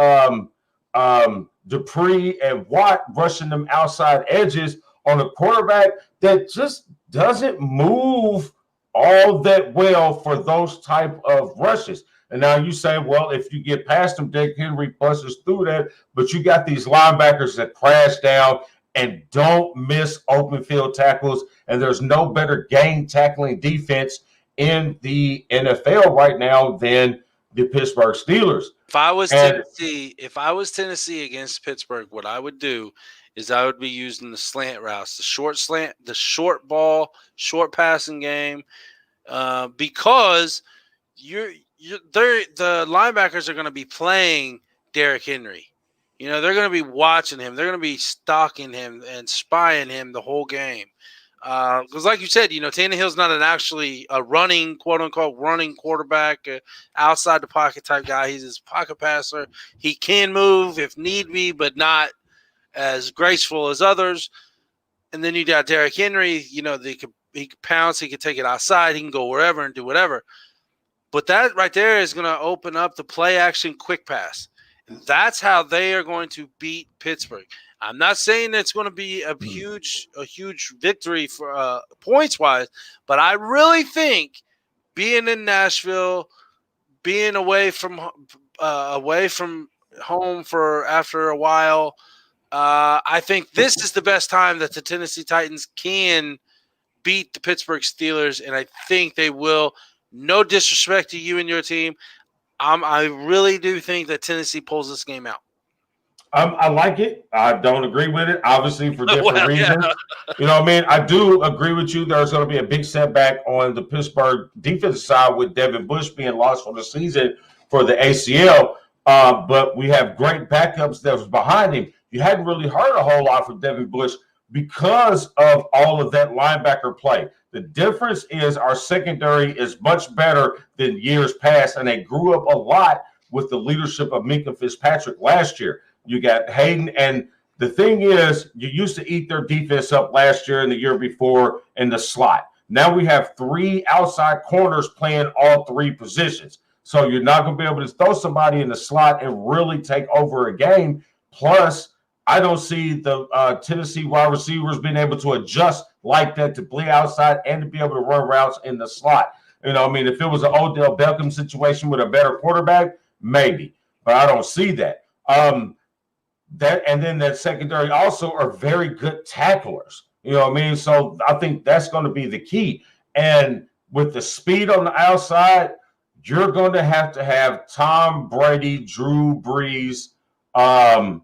Dupree and Watt rushing them outside edges on a quarterback that just doesn't move all that well for those type of rushes. And now you say, well, if you get past them, Derrick Henry busts through that, but you got these linebackers that crash down and don't miss open field tackles, and there's no better game tackling defense in the NFL right now than the Pittsburgh Steelers. If I was Tennessee against Pittsburgh, what I would do is I would be using the slant routes, the short slant, the short ball, short passing game, because the linebackers are going to be playing Derrick Henry. They're going to be watching him. They're going to be stalking him and spying him the whole game. Because like you said, Tannehill's not a running, quote-unquote, running quarterback, outside the pocket type guy. He's his pocket passer. He can move if need be, but not as graceful as others. And then you got Derrick Henry. He could pounce. He could take it outside. He can go wherever and do whatever. But that right there is going to open up the play-action quick pass. That's how they are going to beat Pittsburgh. I'm not saying it's going to be a huge victory for points-wise, but I really think being in Nashville, being away from home for after a while, I think this is the best time that the Tennessee Titans can beat the Pittsburgh Steelers, and I think they will. No disrespect to you and your team. I really do think that Tennessee pulls this game out. I like it. I don't agree with it, obviously, for different reasons. Yeah. You know what I mean? I do agree with you. There's going to be a big setback on the Pittsburgh defensive side with Devin Bush being lost for the season for the ACL. But we have great backups that was behind him. You hadn't really heard a whole lot from Devin Bush because of all of that linebacker play. The difference is our secondary is much better than years past, and they grew up a lot with the leadership of Minkah Fitzpatrick last year. You got Hayden, and the thing is, you used to eat their defense up last year and the year before in the slot. Now we have 3 outside corners playing all 3 positions. So you're not going to be able to throw somebody in the slot and really take over a game. Plus, I don't see the Tennessee wide receivers being able to adjust like that to play outside and to be able to run routes in the slot. You know, I mean, if it was an Odell Beckham situation with a better quarterback, maybe. But I don't see that. That and then that secondary also are very good tacklers. You know what I mean? So I think that's going to be the key. And with the speed on the outside, you're going to have Tom Brady, Drew Brees, Patrick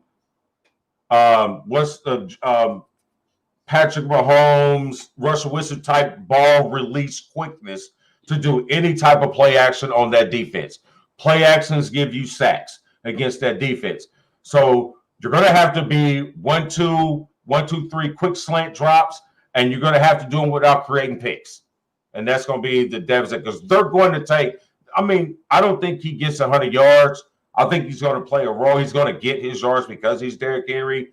Mahomes, Russell Wilson type ball release quickness to do any type of play action on that defense. Play actions give you sacks against that defense. So you're going to have to be 1-2, 1-2-3 quick slant drops, and you're going to have to do them without creating picks. And that's going to be the deficit because they're going to take. I mean, I don't think he gets 100 yards. I think he's going to play a role. He's going to get his yards because he's Derrick Henry,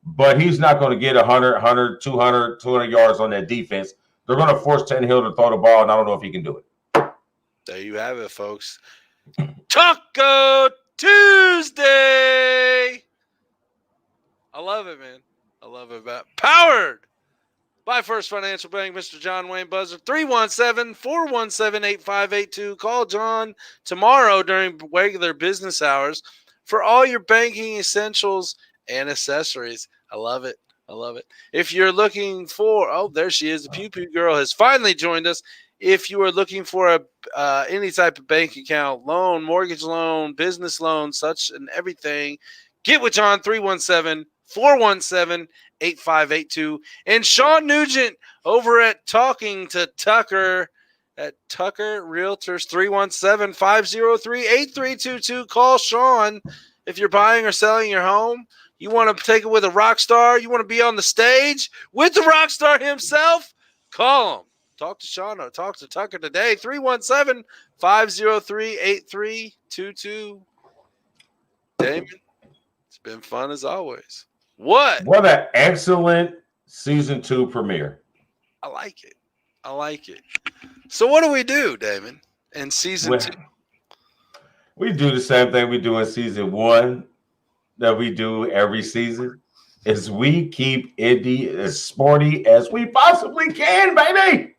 but he's not going to get 100, 200 yards on that defense. They're going to force Tannehill to throw the ball, and I don't know if he can do it. There you have it, folks. Taco Tuesday. I love it, man. I love it. Powered by First Financial Bank, Mr. John.buzzard, 317-417-8582. Call John tomorrow during regular business hours for all your banking essentials and accessories. I love it. I love it. If you're looking for, there she is. The Pew Pew Girl has finally joined us. If you are looking for any type of bank account, loan, mortgage loan, business loan, such and everything, get with John, 317-417-8582. And Shawn Nugent over at Talking to Tucker at Tucker Realtors, 317-503-8322. Call Shawn if you're buying or selling your home. You want to take it with a Rockstar? You want to be on the stage with the Rockstar himself? Call him. Talk to Shawn or talk to Tucker today. 317-503-8322. Damon, it's been fun as always. What an excellent season 2 premiere. I like it. I like it. So what do we do, Damon, in season 2? We do the same thing we do in season 1 that we do every season. Is we keep Indy as sporty as we possibly can, baby.